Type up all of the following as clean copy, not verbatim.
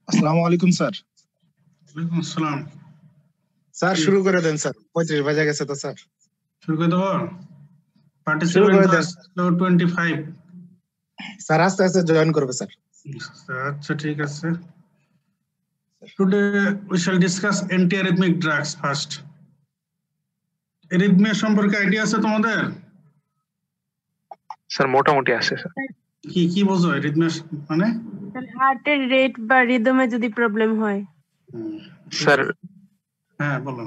আসসালামু আলাইকুম স্যার। ওয়ালাইকুম আসসালাম। স্যার শুরু করে দেন স্যার, 35 বাজে গেছে তো স্যার। শুরু করে দেবো। শুরু করে পার্টিসিপেন্ট দেন 25। স্যার, আস্তে আস্তে জয়েন করবে স্যার। আচ্ছা ঠিক আছে। Today we shall discuss antiarrhythmic drugs first. Arrhythmia সম্পর্কে আইডিয়া আছে তোমাদের? স্যার মোটামুটি আছে স্যার। কি কি বোঝো এরিথমিয়া মানে? হার্টের রেট বা রিদমে যদি প্রবলেম হয়। স্যার হ্যাঁ বলো।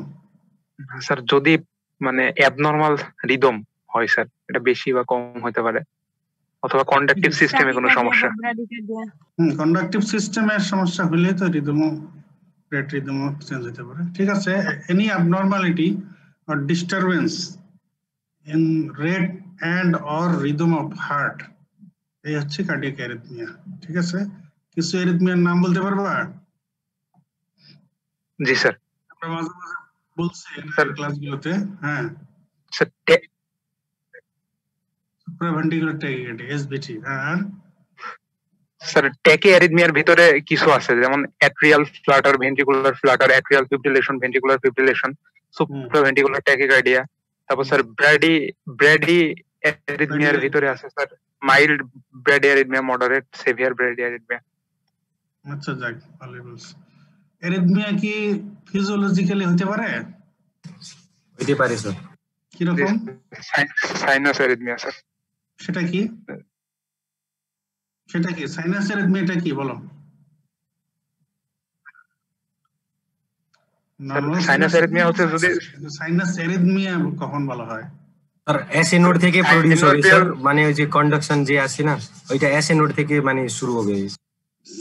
স্যার যদি মানে অ্যাবনরমাল রিদম হয় স্যার, এটা বেশি বা কম হতে পারে, অথবা কন্ডাকটিভ সিস্টেমে কোনো সমস্যা। কন্ডাকটিভ সিস্টেমের সমস্যা হলে তো রিদমও রেট রিদমও চেঞ্জ হতে পারে। ঠিক আছে, any অ্যাবনরমালিটি or disturbance in rate and or rhythm of heart এই হচ্ছে কার্ডিয়াক অ্যারিথমিয়া। ঠিক আছে, কিছু অ্যারিথমিয়ার নাম বলতে পারবা? জি স্যার। আমরা মাঝে মাঝে বলছি ক্লাসগুলোতে। হ্যাঁ স্যার সুপ্রাভেন্টিকুলার ট্যাকিকার্ডিয়া এসবিটি। আর স্যার ট্যাকি অ্যারিথমিয়ার ভিতরে কিছু আছে, যেমন atrial flutter, ventricular flutter, atrial fibrillation, ventricular fibrillation, supraventricular tachycardia. তারপর স্যার ব্র্যাডি অ্যারিথমিয়ার ভিতরে আছে sir mild brady arrhythmia, moderate, severe brady arrhythmia. আচ্ছা যাক, ভালোই বলছি। অ্যারিথমিয়া কি ফিজিওলজিক্যালি হতে পারে? হতে পারে স্যার। কি রকম? Sinus arrhythmia sir. সেটা কি সাইনাস অ্যারিথমিয়াটা কি বলো? সাইনাস অ্যারিথমিয়া হচ্ছে যদি সাইনাস অ্যারিথমিয়া কখন বলা হয়? স্যার এসএ নোড থেকে প্রোডিউস হবে স্যার, মানে ওই যে কন্ডাকশন যে আছে না, ওইটা এসএ নোড থেকে মানে শুরু হবে।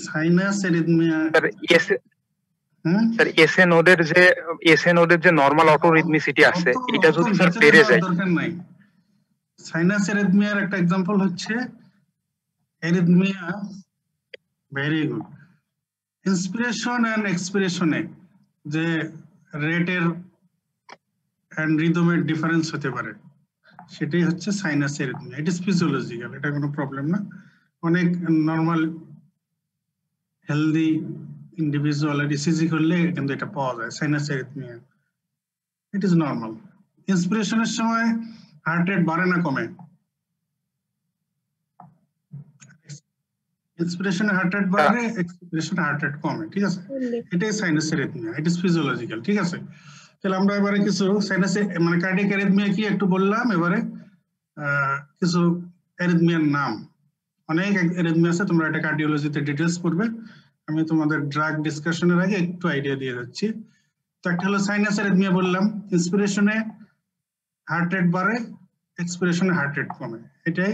সাইনাস অ্যারিথমিয়া স্যার এসএ নোডের যে নরমাল অটোরিথমিসিটি আছে, এটা যদি স্যার বেড়ে যায় দরকার নাই। সাইনাস অ্যারিথমিয়ার একটা एग्जांपल হচ্ছে arrhythmia, very good, inspiration and এক্সপিরেশনে যে রেটের এন্ড রিদমের ডিফারেন্স হতে পারে, সেটাই হচ্ছে sinus arrhythmia. It is physiological, এটা কোনো প্রবলেম না। অনেক নরমাল হেলদি ইন্ডিভিজুয়াল ইসিজি করলে কিন্তু এটা পাওয়া যায়, sinus arrhythmia. It is normal. ইন্সপিরেশনের সময় হার্ট রেট বাড়ে না কমে? ইন্সপিরেশনে হার্ট রেট বাড়ে, এক্সপিরেশনে হার্ট রেট কমে। ঠিক আছে, এটাই sinus arrhythmia. It is physiological. ঠিক আছে, তাহলে আমরা এবারে কিছু সাইনাস মানে কার্ডিয়াক অ্যারিথমিয়া কি একটু বললাম। এবারে কিছু অ্যারিথমিয়ার নাম। অনেক অ্যারিথমিয়া আছে, তোমরা এটা কার্ডিওলজিতে ডিটেইলস পড়বে। আমি তোমাদের ড্রাগ ডিসকাশনের আগে একটু আইডিয়া দিয়ে যাচ্ছি। তো একটা হলো সাইনাস অ্যারিথমিয়া বললাম, ইন্সপিরেশনে হার্ট রেট বাড়ে, এক্সপিরেশনে হার্ট রেট কমে, এটাই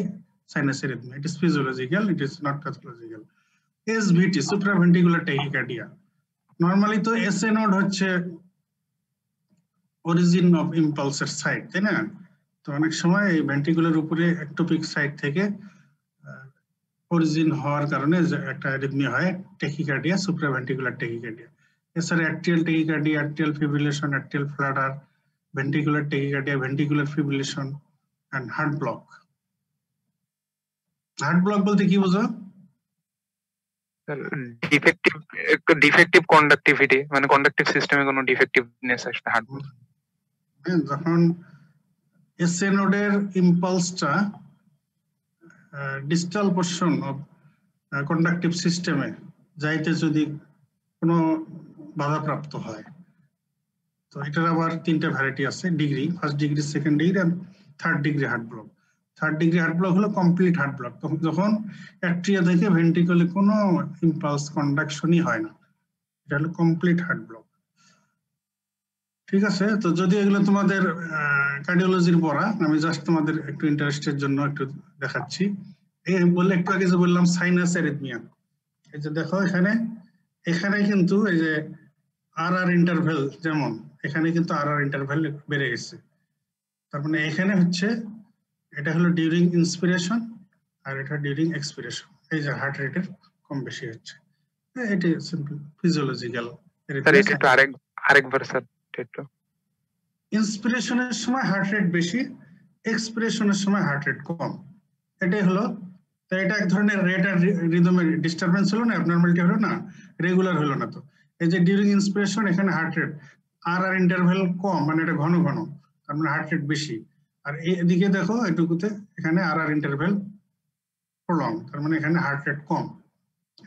sinus arrhythmia. It is physiological, it is not pathological. SVT, supraventricular tachycardia. Normally তো এসএ নোড হচ্ছে অরিজিন অফ ইম্পালসের সাইট, তাই না? তো অনেক সময় এই ভেন্ট্রিকুলার উপরে একটোপিক সাইট থেকে অরিজিন হওয়ার কারণে একটা অ্যারিথমিয়া হয়, ট্যাকিকার্ডিয়া, সুপ্রাভেন্ট্রিকুলার ট্যাকিকার্ডিয়া। এছাড়া atrial tachycardia, atrial fibrillation, atrial flutter, ventricular tachycardia, ventricular fibrillation and heart block. Heart block বলতে কি বোঝো? ডিফেক্টিভ কন্ডাক্টিভিটি, মানে কন্ডাক্টিভ সিস্টেমে কোনো ডিফেক্টিভনেস আসে হার্ট। যখন এসএ নোডের ইম্পালসটা ডিস্টাল পোরশন অফ কন্ডাক্টিভ সিস্টেমে যাইতে যদি কোনো বাধাপ্রাপ্ত হয়, তো এটার আবার তিনটা ভ্যারাইটি আছে degree, first degree, second degree আর third degree heart block. Third degree heart block হলো কমপ্লিট হার্ট ব্লক, যখন অ্যাট্রিয়া থেকে ভেন্ট্রিকলে কোনো ইম্পালস কন্ডাকশনই হয় না, এটা হলো কমপ্লিট হার্ট ব্লক। ঠিক আছে, তো যদি এগুলো তোমাদের কার্ডিওলজির পড়া, আমি জাস্ট তোমাদের একটু ইন্টারেস্টের জন্য একটু দেখাচ্ছি। এই বললে একটু আগে যে বললাম সাইনাস অ্যারিথমিয়া, এই যে দেখো এখানে কিন্তু এই যে আর ইন্টারভ্যাল, যেমন এখানে কিন্তু আর ইন্টারভ্যাল বেড়ে গেছে, তার মানে এখানে হচ্ছে এটা হলো ডিউরিং ইন্সপিরেশন আর এটা ডিউরিং এক্সপিরেশন, এই যে হার্ট রেটের কম বেশি হচ্ছে। এটা সিম্পল ফিজিওলজিক্যাল। আরেকবার স্যার একটু। ইন্সপিরেশনের সময় হার্ট রেট বেশি, এক্সপিরেশনের সময় হার্ট রেট কম, এটাই হলো তো এটা এক ধরনের রেট আর রিদমের ডিস্টারবেন্স হলো না, অ্যাবনর্মালিটি হলো না, রেগুলার হলো না। তো এই যে ডিউরিং ইন্সপিরেশন এখানে হার্ট রেট আর ইন্টারভ্যাল কম, মানে এটা ঘন ঘন, তার মানে হার্ট রেট বেশি। আর এদিকে দেখো এটুকুতে এখানে আর ইন্টারভ্যাল প্রলং, তার মানে এখানে হার্ট রেট কম।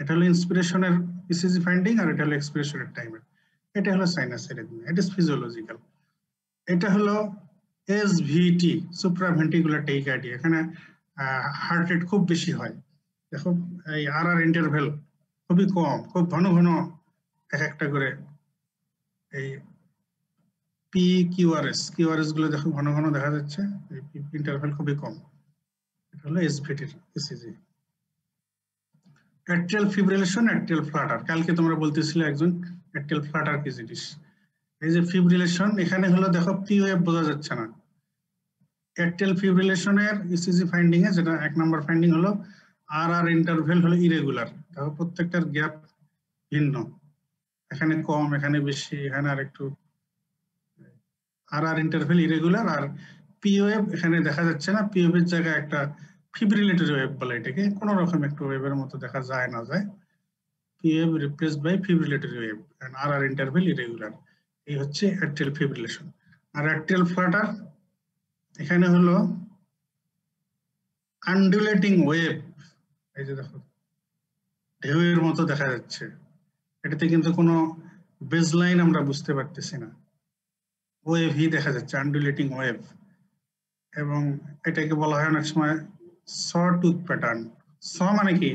এটা হলো ইন্সপিরেশনের ইসিজি ফাইন্ডিং, আর এটা হলো এক্সপিরেশনের টাইমের। এটা হলো sinus arrhythmia, it is physiological. এটা হলো এসভিটি, সুপ্রাভেন্ট্রিকুলার ট্যাকিকার্ডিয়া। এখানে হার্ট রেট খুব বেশি হয়। দেখো এই আর ইন্টারভ্যাল খুবই কম, খুব ঘন ঘন এক একটা করে এই পি কিউআরএস গুলো দেখো ঘন ঘন দেখা যাচ্ছে, ইন্টারভ্যাল খুবই কম। এটা হলো এসভিটির ECG. Atrial fibrillation, atrial flutter. কালকে তোমরা বলতেছিলে একজন অ্যাট্রিয়াল ফ্লাটার কি জিনিস। এই যে ফিব্রিলেশন, এখানে হলো দেখো পি ওয়েভ বোঝা যাচ্ছে না। অ্যাট্রিয়াল ফিব্রিলেশনের ইসিজি ফাইন্ডিং এ যেটা এক নম্বর ফাইন্ডিং হলো আর ইন্টারভ্যাল হলো ইরেগুলার। দেখো প্রত্যেকটার গ্যাপ ভিন্ন, এখানে কম, এখানে বেশি, এখানে আর একটু। আর ইন্টারভ্যাল ইরেগুলার। আর পি ওয়েভ এখানে দেখা যাচ্ছে না, পি ওয়েভ এর জায়গায় একটা ফিব্রিলেটরি ওয়েভ বলে এটাকে, কোন রকম একটা ওয়েভের মতো দেখা যায় না যায়। P wave replaced by fibrillatory wave and R interval irregular. এই হচ্ছে অ্যাট্রিয়াল ফিব্রিলেশন। আর অ্যাট্রিয়াল ফ্লাটার এখানে হলো আন্ডুলেটিং ওয়েভ। এই যে দেখো ঢেউয়ের মতো দেখা যাচ্ছে, এটাতে কিন্তু কোনো বেসলাইন আমরা বুঝতে পারতেছি না, ওয়েভই দেখা যাচ্ছে, আন্ডুলেটিং ওয়েভ। এবং এটাকে বলা হয় অনেক সময় স টুথ প্যাটার্ন। স মানে কি?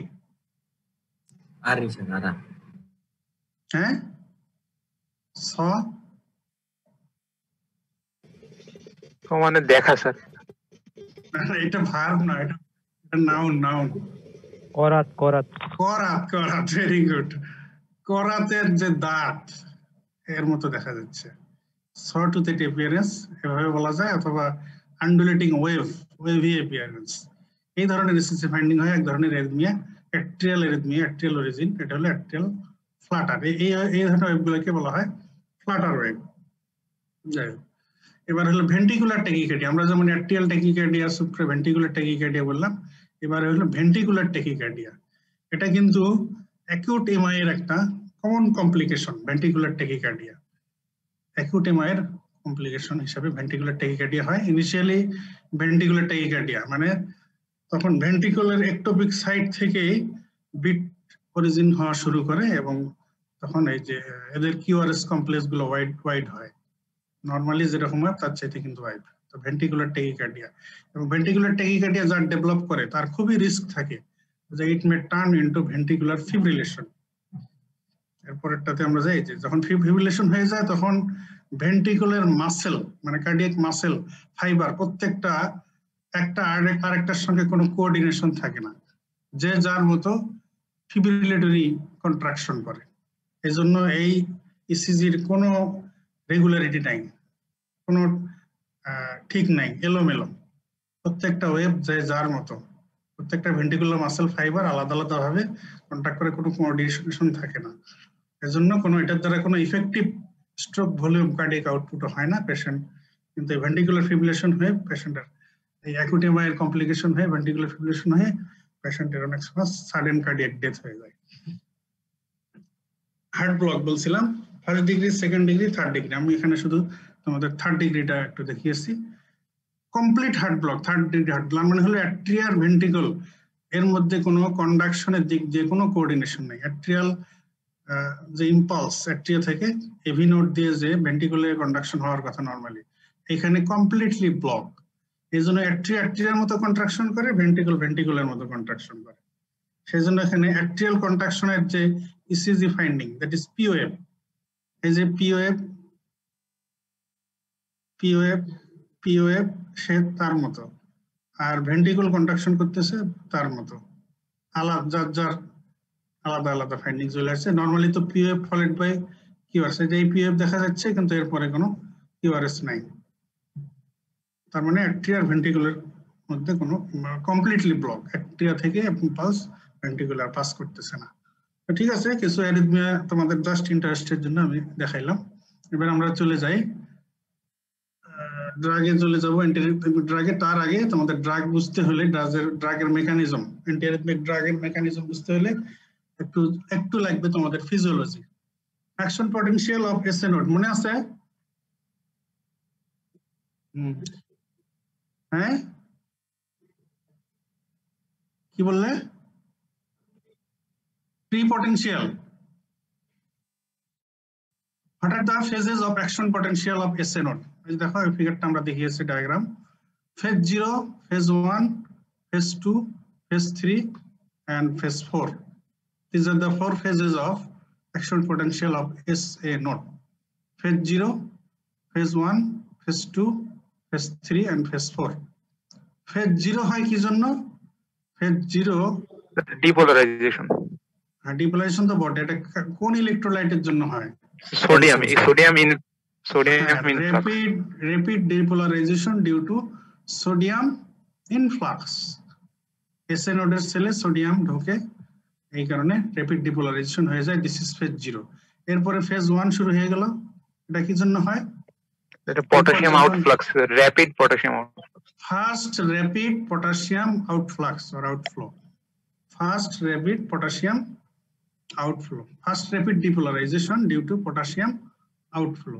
হ্যাঁ, স মানে দেখা স্যার, এটা ভার্ব না, এটা নাউন। করাত করাত করাত করাত, ভেরি গুড। করাতের যে দাঁত এর মতো দেখা যাচ্ছে, সটুথেড অ্যাপিয়ারেন্স এভাবে বলা যায়, অথবা আন্ডুলেটিং ওয়েভি অ্যাপিয়ারেন্স। এই ধরনের ইসিজি ফাইন্ডিং হয় এক ধরনের arrhythmia, atrial arrhythmia, atrial origin. এটা হলো অ্যাট্রিয়াল ফ্লাটার। এই ধরনের ওয়েভগুলোকে বলা হয় ফ্লাটার ওয়েভ। যাই হোক, এবার হলো ভেন্ট্রিকুলার ট্যাকিকার্ডিয়া। আমরা যেমন অ্যাট্রিয়াল ট্যাকিকার্ডিয়া, সুপ্রাভেন্ট্রিকুলার ট্যাকিকার্ডিয়া বললাম, এবার হলো ভেন্ট্রিকুলার ট্যাকিকার্ডিয়া। এটা কিন্তু অ্যাকিউট এমআই এর একটা common complication, ventricular tachycardia. Acute MI এর কমপ্লিকেশন হিসাবে ভেন্ট্রিকুলার ট্যাকিকার্ডিয়া হয়। ইনিশিয়ালি ভেন্ট্রিকুলার ট্যাকিকার্ডিয়া মানে তখন ভেন্ট্রিকুলার একটোপিক সাইড থেকে বিট অরিজিন হওয়া শুরু করে, এবং তখন এই যে এদের কিউআরএস কমপ্লেক্স গুলো ওয়াইড হয়। নর্মালি যেরকম হয় তার চাইতে কিন্তু ওয়াইড। তো ভেন্ট্রিকুলার ট্যাকিকার্ডিয়া, এবং ভেন্ট্রিকুলার ট্যাকিকার্ডিয়া যার ডেভেলপ করে তার খুবই রিস্ক থাকে যে ইট মে টার্ন ইনটু ভেন্ট্রিকুলার ফিব্রিলেশন। এরপরেরটাতে আমরা যাই যে যখন ফিব্রিলেশন হয়ে যায় তখন ভেন্ট্রিকুলার মাসেল মানে কার্ডিয়াক মাসেল ফাইবার প্রত্যেকটা একটা আরেকটার সঙ্গে কোনো কোঅর্ডিনেশন থাকে না, যে যার মতো ফিব্রিলেটরি কন্ট্রাকশন করে। এই জন্য এই ইসিজির কোনো রেগুলারিটি নাই, কোনো ঠিক নাই, এলোমেলো। প্রত্যেকটা ওয়েভ যে যার মতো, প্রত্যেকটা ভেন্ট্রিকুলার মাসেল ফাইবার আলাদা আলাদা ভাবে কন্ট্রাক্ট করে, কোনো কোঅর্ডিনেশন থাকে না। এজন্য কোনো এটার দ্বারা কোনো effective stroke volume cardiac output হয় না পেশেন্ট। কিন্তু ভেন্ট্রিকুলার ফিব্রিলেশন হয়ে পেশেন্টের এই অ্যাকিউট এমআই এর কমপ্লিকেশন হয়ে ভেন্ট্রিকুলার ফিব্রিলেশন হয়ে পেশেন্টের অনেক সময় সাডেন কার্ডিয়াক ডেথ হয়ে যায়। হার্ট ব্লক বলছিলাম, first degree, second degree, third degree. আমি এখানে শুধু তোমাদের থার্ড ডিগ্রিটা একটু দেখিয়েছি। Complete heart block, third degree heart block মানে হলো অ্যাট্রিয়াল ভেন্ট্রিকল এর মধ্যে কোনো কন্ডাকশনের দিক দিয়ে কোনো কোঅর্ডিনেশন নেই। অ্যাট্রিয়াল যে ইম্পালস অ্যাট্রিয়া থেকে এভি নোড দিয়ে যে ভেন্ট্রিকুলার কন্ডাকশন হওয়ার কথা নরমালি, এখানে কমপ্লিটলি ব্লক। এই জন্য অ্যাট্রিয়ার মতো কন্ট্রাকশন করে, ভেন্ট্রিকুলার মতো কন্ট্রাকশন করে। সেই জন্য এখানে অ্যাট্রিয়াল কন্ট্রাকশনের যে ECG finding, that is POF. এই যে পিওএফ সে তার মতো, আর ভেন্ট্রিকুল কন্ট্রাকশন করতেছে তার মতো, আলাদা যার আলাদা আলাদা ফাইন্ডিং চলে আসছে। নর্মালি তো পিওএফ ফলোড বাই কিউআরএস, এই পিওএফ দেখা যাচ্ছে কিন্তু এরপরে কোনো কিউআরএস নাই। তার মানে অ্যাট্রিয়া আর ভেন্ট্রিকুলার মধ্যে কোনো কমপ্লিটলি ব্লক, অ্যাট্রিয়া থেকে ইম্পালস ভেন্ট্রিকুলার পাস করতেছে না। তো ঠিক আছে, কিছু অ্যারিথমিয়া তোমাদের জাস্ট ইন্টারেস্টের জন্য আমি দেখাইলাম। এবার আমরা চলে যাই ড্রাগে চলে যাবো। ড্রাগে তার আগে তোমাদের ড্রাগ বুঝতে হলে ড্রাগের মেকানিজম, অ্যান্টিঅ্যারিথমিক ড্রাগের মেকানিজম বুঝতে হলে একটু লাগবে তোমাদের physiology. Action potential of SA node মনে আছে? হ্যাঁ কি বললে? Pre potential. What are the phases of action potential of SA node? দেখো এই ফিগারটা আমরা দেখিয়েছি diagram. Phase 0, phase 1, phase 2, phase 3 and phase 4. These are the 4 phases of action potential of SA node. Phase 0, phase 1, phase 2, phase 3 and phase 4. Phase 0 হয় কি জন্য? Phase 0 depolarisation. Depolarisation তো বটে, এটা কোন ইলেকট্রোলাইটের জন্য হয়? Sodium in rapid depolarization due to sodium influx. SA নোডের সেলে সোডিয়াম ঢোকে, এই কারণে র্যাপিড ডিপোলারাইজেশন হয়ে যায়। This is phase 0। এরপরে ফেজ 1 শুরু হয়ে গেল। এটা কি জন্য হয়? এটা potassium outflux, rapid potassium outflux. First rapid potassium outflux or outflow. First rapid potassium outflow. First rapid depolarization due to potassium outflow.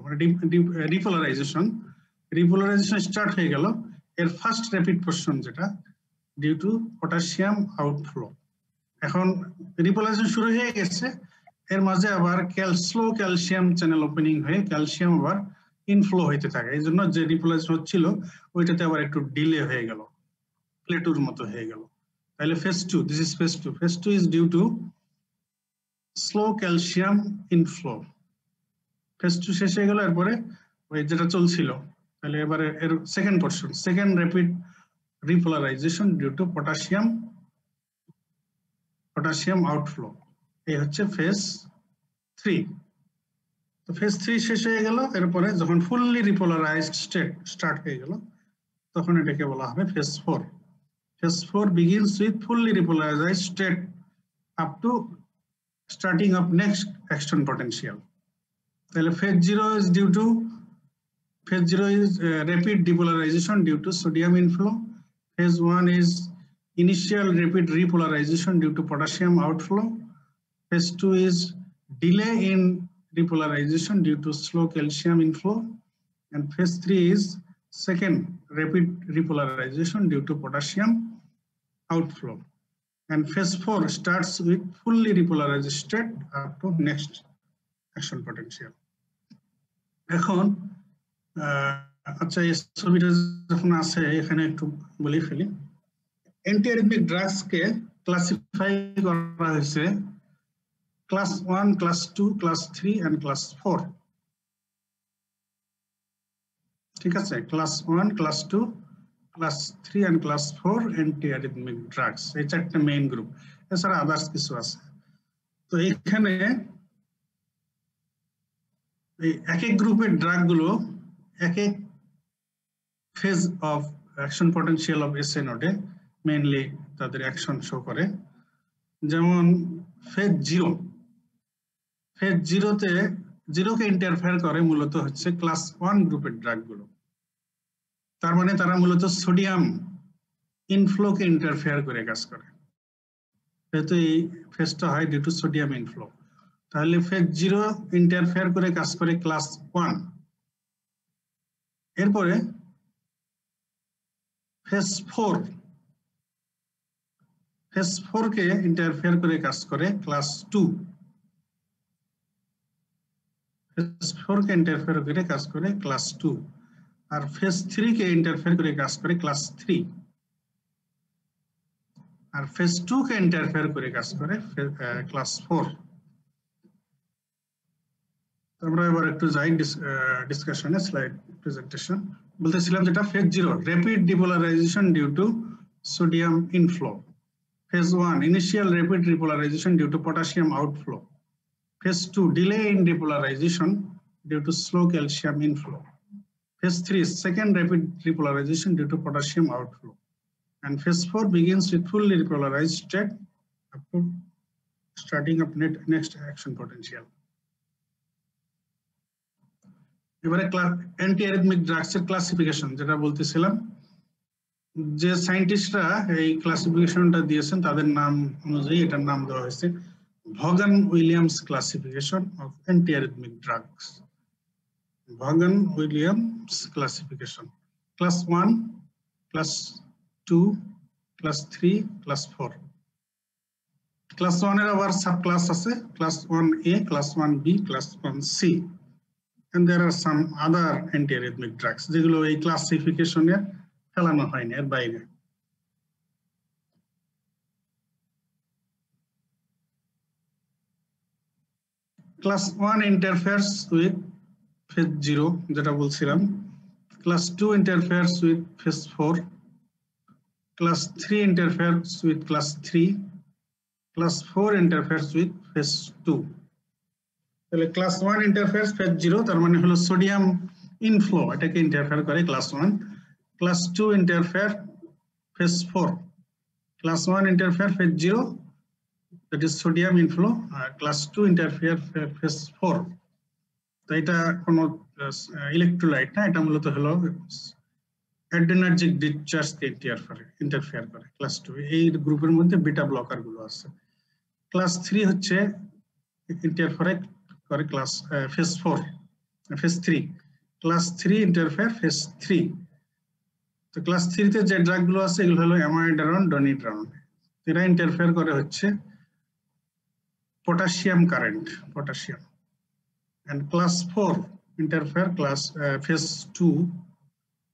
Repolarization start হয়ে গেল। এর ফার্স্ট র্যাপিড পোরশন যেটা ডিউ টু পটাশিয়াম আউটফ্লো। এখন repolarisation শুরু হয়ে গেছে, এর মাঝে আবার স্লো ক্যালসিয়াম চ্যানেল ওপেনিং হয়ে ক্যালসিয়াম আবার ইনফ্লো হইতে থাকে। এই জন্য যে রিপোলারাইজেশন হচ্ছিল ওইটাতে আবার একটু ডিলে হয়ে গেল, প্লেটুর মতো হয়ে গেল। তাহলে phase 2, this is phase 2. Phase 2 is due to slow calcium inflow. Phase 2 শেষ হয়ে গেল, এরপরে ওই যেটা চলছিল, তাহলে এবারে এর second portion, second rapid repolarization due to potassium outflow. এই হচ্ছে ফেজ 3। তো ফেজ 3 শেষ হয়ে গেল, এরপরে যখন ফুললি রিপোলারাইজড স্টেট স্টার্ট হয়ে গেল তখন এটাকে বলা হবে phase 4. Phase 4 begins with fully repolarized state up to starting of next action potential. Then phase 0 is rapid depolarization due to sodium inflow. Phase 1 is initial rapid repolarization due to potassium outflow. Phase 2 is delay in repolarization due to slow calcium inflow. And phase 3 is second rapid repolarization due to potassium outflow. And phase 4 starts with fully repolarized state up to next action potential. এখন আচ্ছা এই ছবিটা যখন আছে এখানে একটু বলে ফেলি। অ্যান্টিঅ্যারিথমিক ড্রাগস কে ক্লাসিফাই করা হয়েছে class 1, class 2, class 3 and class 4। ঠিক আছে, class 1, class 2, class 3 and class 4 antiarrhythmic drugs, এই চারটা মেইন গ্রুপ। এছাড়া আদার্স কিছু আছে। তো এখানে এই এক এক গ্রুপের ড্রাগ গুলো এক এক phase of action potential of SA নোডে মেইনলি তাদের অ্যাকশন শো করে। যেমন ফেজ 0, ফেজ 0তে 0 কে ইন্টারফেয়ার করে মূলত হচ্ছে ক্লাস 1 গ্রুপের ড্রাগ গুলো। তার মানে তারা মূলত সোডিয়াম ইনফ্লো কে ইন্টারফেয়ার করে কাজ করে, যেহেতু এই ফেজটা হয় ডিউ টু সোডিয়াম ইনফ্লো। তাহলে ফেজ 0 ইন্টারফেয়ার করে কাজ করে ক্লাস 1। এরপরে ফেজ 4 কে ইন্টারফেয়ার করে কাজ করে ক্লাস 2। ফেজ 4 কে ইন্টারফেয়ার করে কাজ করে ক্লাস 2। আর ফেজ 3 কে ইন্টারফেয়ার করে কাজ করে ক্লাস 3। আর ফেজ 2 কে ইন্টারফেয়ার করে কাজ করে ক্লাস 4। আমরা এবার একটু যাই ডিসকাশনে, স্লাইড প্রেজেন্টেশন। বলতেছিলাম যেটা phase 0 rapid depolarization due to sodium inflow. Phase 1 initial rapid repolarization due to potassium outflow. Phase 2 delay in depolarization due to slow calcium inflow. Phase 3 is second rapid repolarization due to potassium outflow. And phase 4 begins with fully repolarized state up to starting up next action potential. এবারে anti arrhythmic drugs এর classification যেটা বলতেছিলাম, যে সায়েন্টিস্টরা এই ক্লাসিফিকেশনটা দিয়েছেন তাদের নাম অনুযায়ী এটার নাম দেওয়া হয়েছে Vaughan Williams classification of antiarrhythmic drugs. Vaughan Williams classification, class 1, class 2, class 3, class 4। Class 1 এর আবার সাব ক্লাস আছে, class 1A, class 1B, class 1C, and there are some other antiarrhythmic drugs যেগুলো এই ক্লাসিফিকেশনে ফেলানো হয়নি, এর বাইরে। ক্লাস 1 interferes with phase 0 যেটা বলছিলাম, class 2 interferes with phase 4, class 3 interferes with class 3, class 4 interferes with phase 2। তাহলে ক্লাস 1 interferes phase 0 তার মানে হলো সোডিয়াম ইনফ্লো, এটাকে ইন্টারফেয়ার করে class 1। Class 2 interfere phase 4, class 1 interfere phase 0, that is sodium inflow, class 2 interfere phase 4। তো এটা কোনো electrolyte না, এটা মূলত হলো অ্যাড্রেনার্জিক ডিসচার্জকে ইন্টারফেয়ার করে ক্লাস 2। এই গ্রুপের মধ্যে বিটা ব্লকার গুলো আছে। ক্লাস 3 হচ্ছে ইন্টারফেয়ার করে class phase 4, phase 3, class 3 interfere phase 3। তো ক্লাস 3 তে যে ড্রাগ গুলো আছে এগুলো হলো অ্যামাইডারন, ডনিড্রান, এরা ইন্টারফেয়ার করে হচ্ছে potassium current, potassium. And class 4 interfere class phase 2,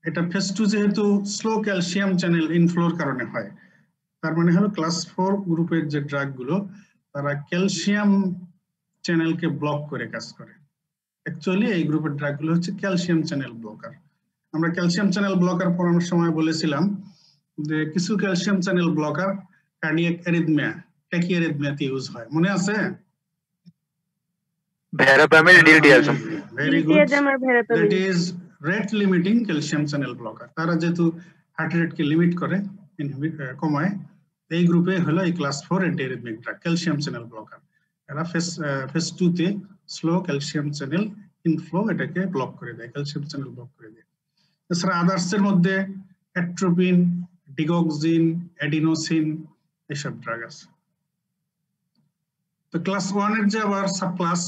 এটা ফেজ 2 যেহেতু স্লো ক্যালসিয়াম চ্যানেল ইনফ্লোর কারণে হয়, তার মানে হলো ক্লাস 4 গ্রুপের যে ড্রাগ গুলো তারা ক্যালসিয়াম চ্যানেলকে ব্লক করে কাজ করে। অ্যাকচুয়ালি এই গ্রুপের ড্রাগ গুলো হচ্ছে ক্যালসিয়াম চ্যানেল ব্লকার। আমরা ক্যালসিয়াম চ্যানেল ব্লকার পড়ানোর সময় বলেছিলাম যে কিছু calcium channel blocker cardiac arrhythmia, ট্যাকিঅ্যারিথমিয়াতে ইউজ হয়, মনে আছে? Verapamil, diltiazem. Very good, that is rate limiting calcium channel blocker. তারা যেহেতু হার্ট রেটকে লিমিট করে, কমায়, এই গ্রুপে হলো এই class 4 antiarrhythmic drug calcium channel blocker. এরা ফেজ 2 তে স্লো ক্যালসিয়াম চ্যানেল ইনফ্লো এটাকে ব্লক করে দেয়, ক্যালসিয়াম চ্যানেল ব্লক করে দেয়। এছাড়া আদার্স এর মধ্যে অ্যাট্রোপিন, ডিগক্সিন, অ্যাডিনোসিন এসব ড্রাগ আছে। তো ক্লাস 1 এর যে আবার সাব ক্লাস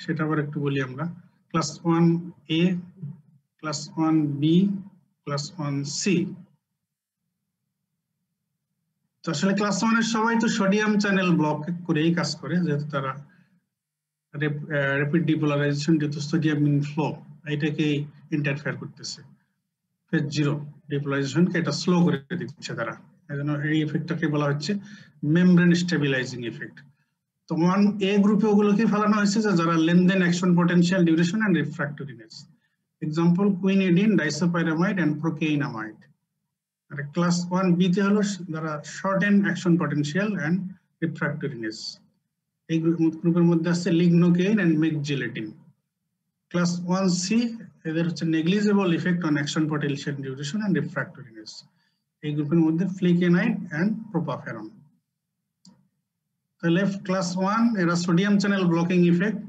সেটা আবার একটু বলি আমরা। Class 1A, class 1B, class 1C। তো আসলে ক্লাস 1 এর সবাই তো সোডিয়াম চ্যানেল ব্লক করেই কাজ করে, যেহেতু তারা র্যাপিড ডিপোলারাইজেশন, যেহেতু সোডিয়াম ইনফ্লো এটাকে ইন্টারফেয়ার করতেছে। ফেজ 0 ডিপোলারাইজেশনকে এটা স্লো করে দিচ্ছে তারা, এজন্য এই ইফেক্টটাকে বলা হচ্ছে মেমব্রেন স্টেবিলাইজিং ইফেক্ট। তো 1A গ্রুপে ওগুলোকে ফেলানো হয়েছে যে যারা lengthen action potential duration and refractoriness, example quinidine, disopyramide and procainamide. আর ক্লাস 1B তে হলো যারা shorten action potential and refractoriness, এই গ্রুপের মধ্যে আছে লিগনোকেইন এন্ড মেকজিলেটিন। ক্লাস 1C এদের হচ্ছে negligible effect on action potential duration and refractoriness, এই গ্রুপের মধ্যে ফ্লিকেনাইড এন্ড প্রোপাফেরন। তাহলে ক্লাস 1 এরা sodium channel blocking effect,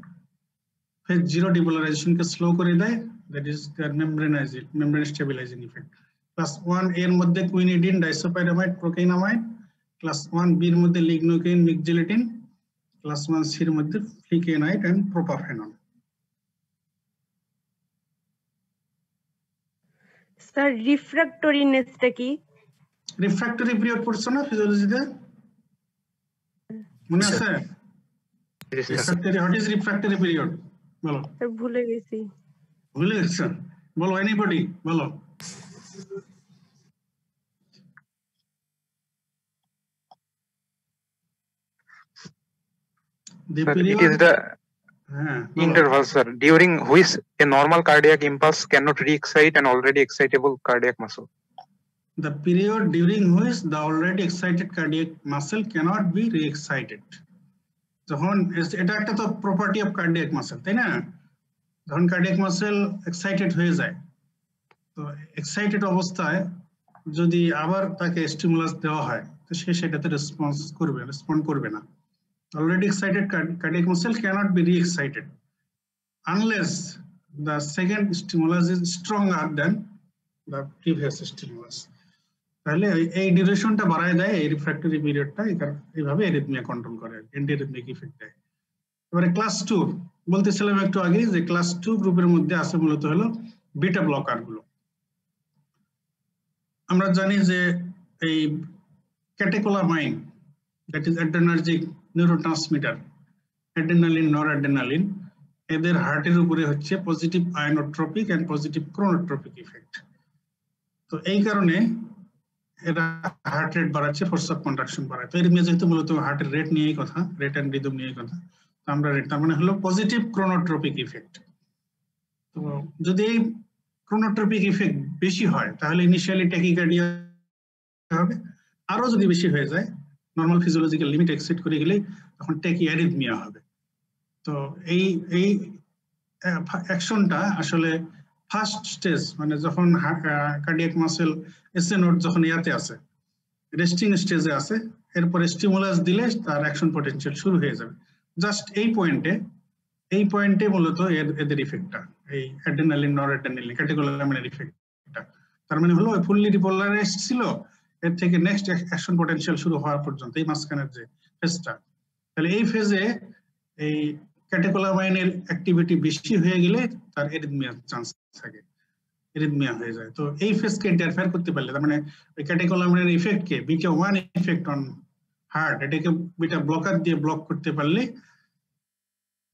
phase 0 ডিপোলারাইজেশনকে স্লো করে দেয়, that is their membrane stabilising effect. Class 1 এর মধ্যে কুইনিডিন, ডাইসোপাইরামাইড, প্রোকেইনামাইড। ক্লাস 1B এর মধ্যে লিগনোকেইন, মেকজিলেটিন। ক্লাস 1C এর মধ্যে ফ্লিকেনাইড এন্ড প্রোপাফেনন। স্যার রিফ্র্যাক্টরিনেসটা কি? রিফ্র্যাক্টরি পিরিয়ড পড়ছো না ফিজিওলজিতে, মনে আছে? Refractory, what is refractory period বলো? স্যার ভুলে গেছি। ভুলে গেছো? বলো, এনিবডি বলো। It is the interval, sir, during which a normal cardiac impulse cannot re-excite an already excitable cardiac muscle. The period during which the already excited cardiac muscle cannot be re-excited. যখন এটা একটা তো property of cardiac muscle, তাই না? যখন cardiac muscle excited হয়ে যায়, তো এক্সাইটেড অবস্থায় যদি আবার তাকে স্টিমুলাস দেওয়া হয় তো সে সেটাতে রেসপন্ড করবে না। Already excited cardiac muscle cannot be re-excited unless the second stimulus is stronger than the previous stimulus. তাহলে এই ডিউরেশনটা বাড়ায় দেয়, এই রিফ্র্যাক্টরি পিরিয়ডটা এইভাবে এরিথমিয়া কন্ট্রোল করে, অ্যান্টি এরিথমিক ইফেক্ট দেয়। এবারে ক্লাস 2 বলতেছিলাম একটু আগে যে ক্লাস 2 গ্রুপের মধ্যে আছে মূলত হলো বিটা ব্লকার গুলো। আমরা জানি যে এই catecholamine, that is adrenergic neurotransmitter, adrenaline, noradrenaline, এদের হার্টের উপরে হচ্ছে positive inotropic and positive chronotropic effect. তো এই কারণে এরা হার্ট রেট বাড়াচ্ছে, ফোর্স অফ কন্ট্রাকশন বাড়ায়। তো এর যেহেতু মূলত হার্টের রেট নিয়েই কথা, রেট এন্ড রিদম নিয়েই কথা, তো আমরা রেট তার মানে হলো পজিটিভ ক্রোনোট্রপিক ইফেক্ট। তো যদি এই ক্রোনোট্রপিক ইফেক্ট বেশি হয় তাহলে ইনিশিয়ালি ট্যাকিকার্ডিয়া হবে, আরো যদি বেশি হয়ে যায় নরমাল ফিজিওলজিক্যাল লিমিট এক্সিড করে গেলে তখন ট্যাকিঅ্যারিথমিয়া হবে। তো এই অ্যাকশনটা আসলে ফার্স্ট স্টেজ, মানে যখন কার্ডিয়াক মাসেল এসএ নোড যখন ইয়াতে আছে, রেস্টিং স্টেজে আছে, এরপরে স্টিমুলাস দিলে তার অ্যাকশন পটেনশিয়াল শুরু হয়ে যাবে। জাস্ট এই পয়েন্টে মূলত এদের ইফেক্টটা, এই অ্যাড্রেনালিন, নরঅ্যাড্রেনালিন, ক্যাটেকোলামাইনের ইফেক্টটা। তার মানে হলো ফুললি রিপোলারাইজড ছিল, এর থেকে নেক্সট অ্যাকশন পটেনশিয়াল শুরু হওয়ার পর্যন্ত এই মাঝখানের যে ফেজটা, তাহলে এই ফেজে এই ক্যাটেকোলামাইনের অ্যাক্টিভিটি বেশি হয়ে গেলে তার এরিথমিয়ার চান্স থাকে, এরিথমিয়া হয়ে যায়। তো এই ফেজকে ইন্টারফেয়ার করতে পারলে, তার মানে ওই ক্যাটেকোলামাইনের ইফেক্টকে বিটা 1 ইফেক্ট অন হার্ট, এটাকে বিটা ব্লকার দিয়ে ব্লক করতে পারলে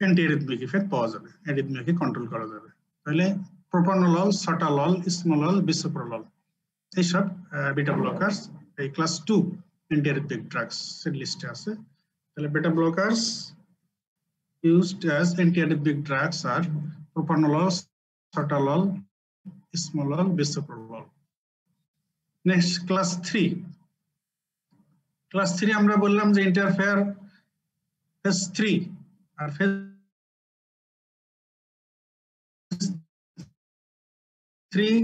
অ্যান্টি এরিথমিক ইফেক্ট পাওয়া যাবে, এরিথমিয়াকে কন্ট্রোল করা যাবে। তাহলে প্রোপানোলল, সটালল, ইসমোলল, বিসোপ্রোলল, এইসব বিটা ব্লকার্স এই ক্লাস 2 অ্যান্টি এরিথমিক ড্রাগস এর লিস্টে আছে। তাহলে beta blockers used as antiarrhythmic drugs are propranolol, sotalol, ismolol, bisoprolol. Next, class 3. Class 3 আমরা বললাম যে ইন্টারফেয়ার ফেজ 3 আর ফেজ 3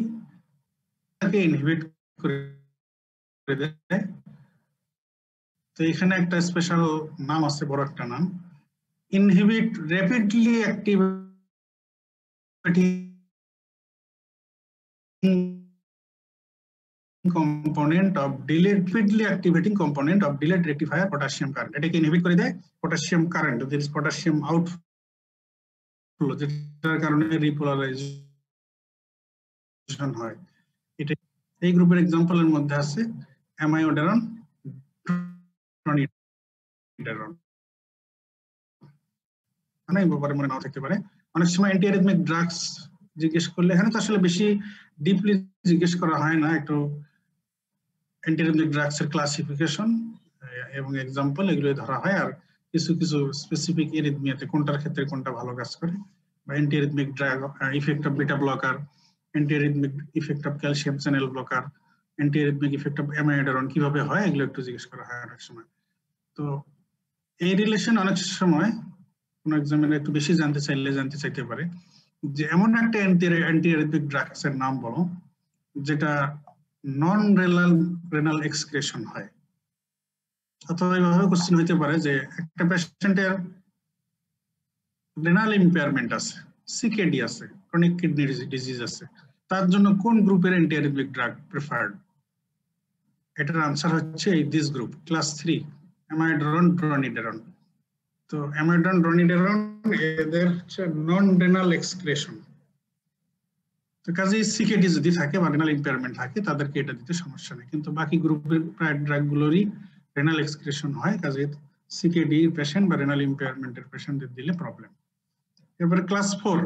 কে ইনহিবিট করে দেয়। তো এখানে একটা স্পেশাল নাম আছে, বড় একটা নাম, inhibit rapidly activating component of delayed rectifier potassium current. এটাকে ইনহিবিট করে দেয় potassium current, there is potassium outflow, যেটার কারণে রিপোলারাইজেশন হয়। এটা এই গ্রুপের এক্সাম্পলের মধ্যে আছে অ্যামাইওডারন, ড্রনিডারন, অনেক ব্যাপারে মনে নাও থাকতে পারে। অনেক সময় অ্যান্টি অ্যারিথমিক ড্রাগস জিজ্ঞেস করলে এখানে তো আসলে বেশি ডিপলি জিজ্ঞেস করা হয় না, একটু অ্যান্টি অ্যারিথমিক ড্রাগস এর ক্লাসিফিকেশন এবং এক্সাম্পল এগুলো ধরা হয়, আর কিছু কিছু স্পেসিফিক এরিথমিয়াতে কোনটার ক্ষেত্রে কোনটা ভালো কাজ করে, বা antiarrhythmic drug effect of beta blocker, antiarrhythmic effect of calcium channel blocker, antiarrhythmic effect of amiodarone কিভাবে হয়, এগুলো একটু জিজ্ঞেস করা হয় অনেক সময়। তো এই রিলেশন অনেক সময় কোন এক্সামিনার একটু বেশি জানতে চাইতে পারে যে এমন একটা অ্যান্টি অ্যারিথমিক ড্রাগস এর নাম বলো যেটা নন রেনাল এক্সক্রেশন হয়। অথবা এইভাবে কোশ্চেন হইতে পারে যে একটা পেশেন্টের রেনাল ইম্পেয়ারমেন্ট আছে, সিকেডি আছে, ক্রনিক কিডনি ডিজিজ আছে, তার জন্য কোন গ্রুপের অ্যান্টি অ্যারিথমিক ড্রাগ প্রেফার্ড? এটার আনসার হচ্ছে এই দিস গ্রুপ, ক্লাস 3, অ্যামাইডারন, ড্রনিডারন। তো অ্যামাইডারন, ড্রনিডারন এদের হচ্ছে নন রেনাল এক্সক্রেশন। তো কাজে সিকেডি যদি থাকে বা রেনাল ইম্পেয়ারমেন্ট থাকে তাদেরকে এটা দিতে সমস্যা নেই, কিন্তু বাকি গ্রুপের প্রায় ড্রাগগুলোরই রেনাল এক্সক্রেশন হয়, কাজে সিকেডি পেশেন্ট বা রেনাল ইম্পেয়ারমেন্টের পেশেন্টদের দিলে প্রবলেম। এবারে ক্লাস 4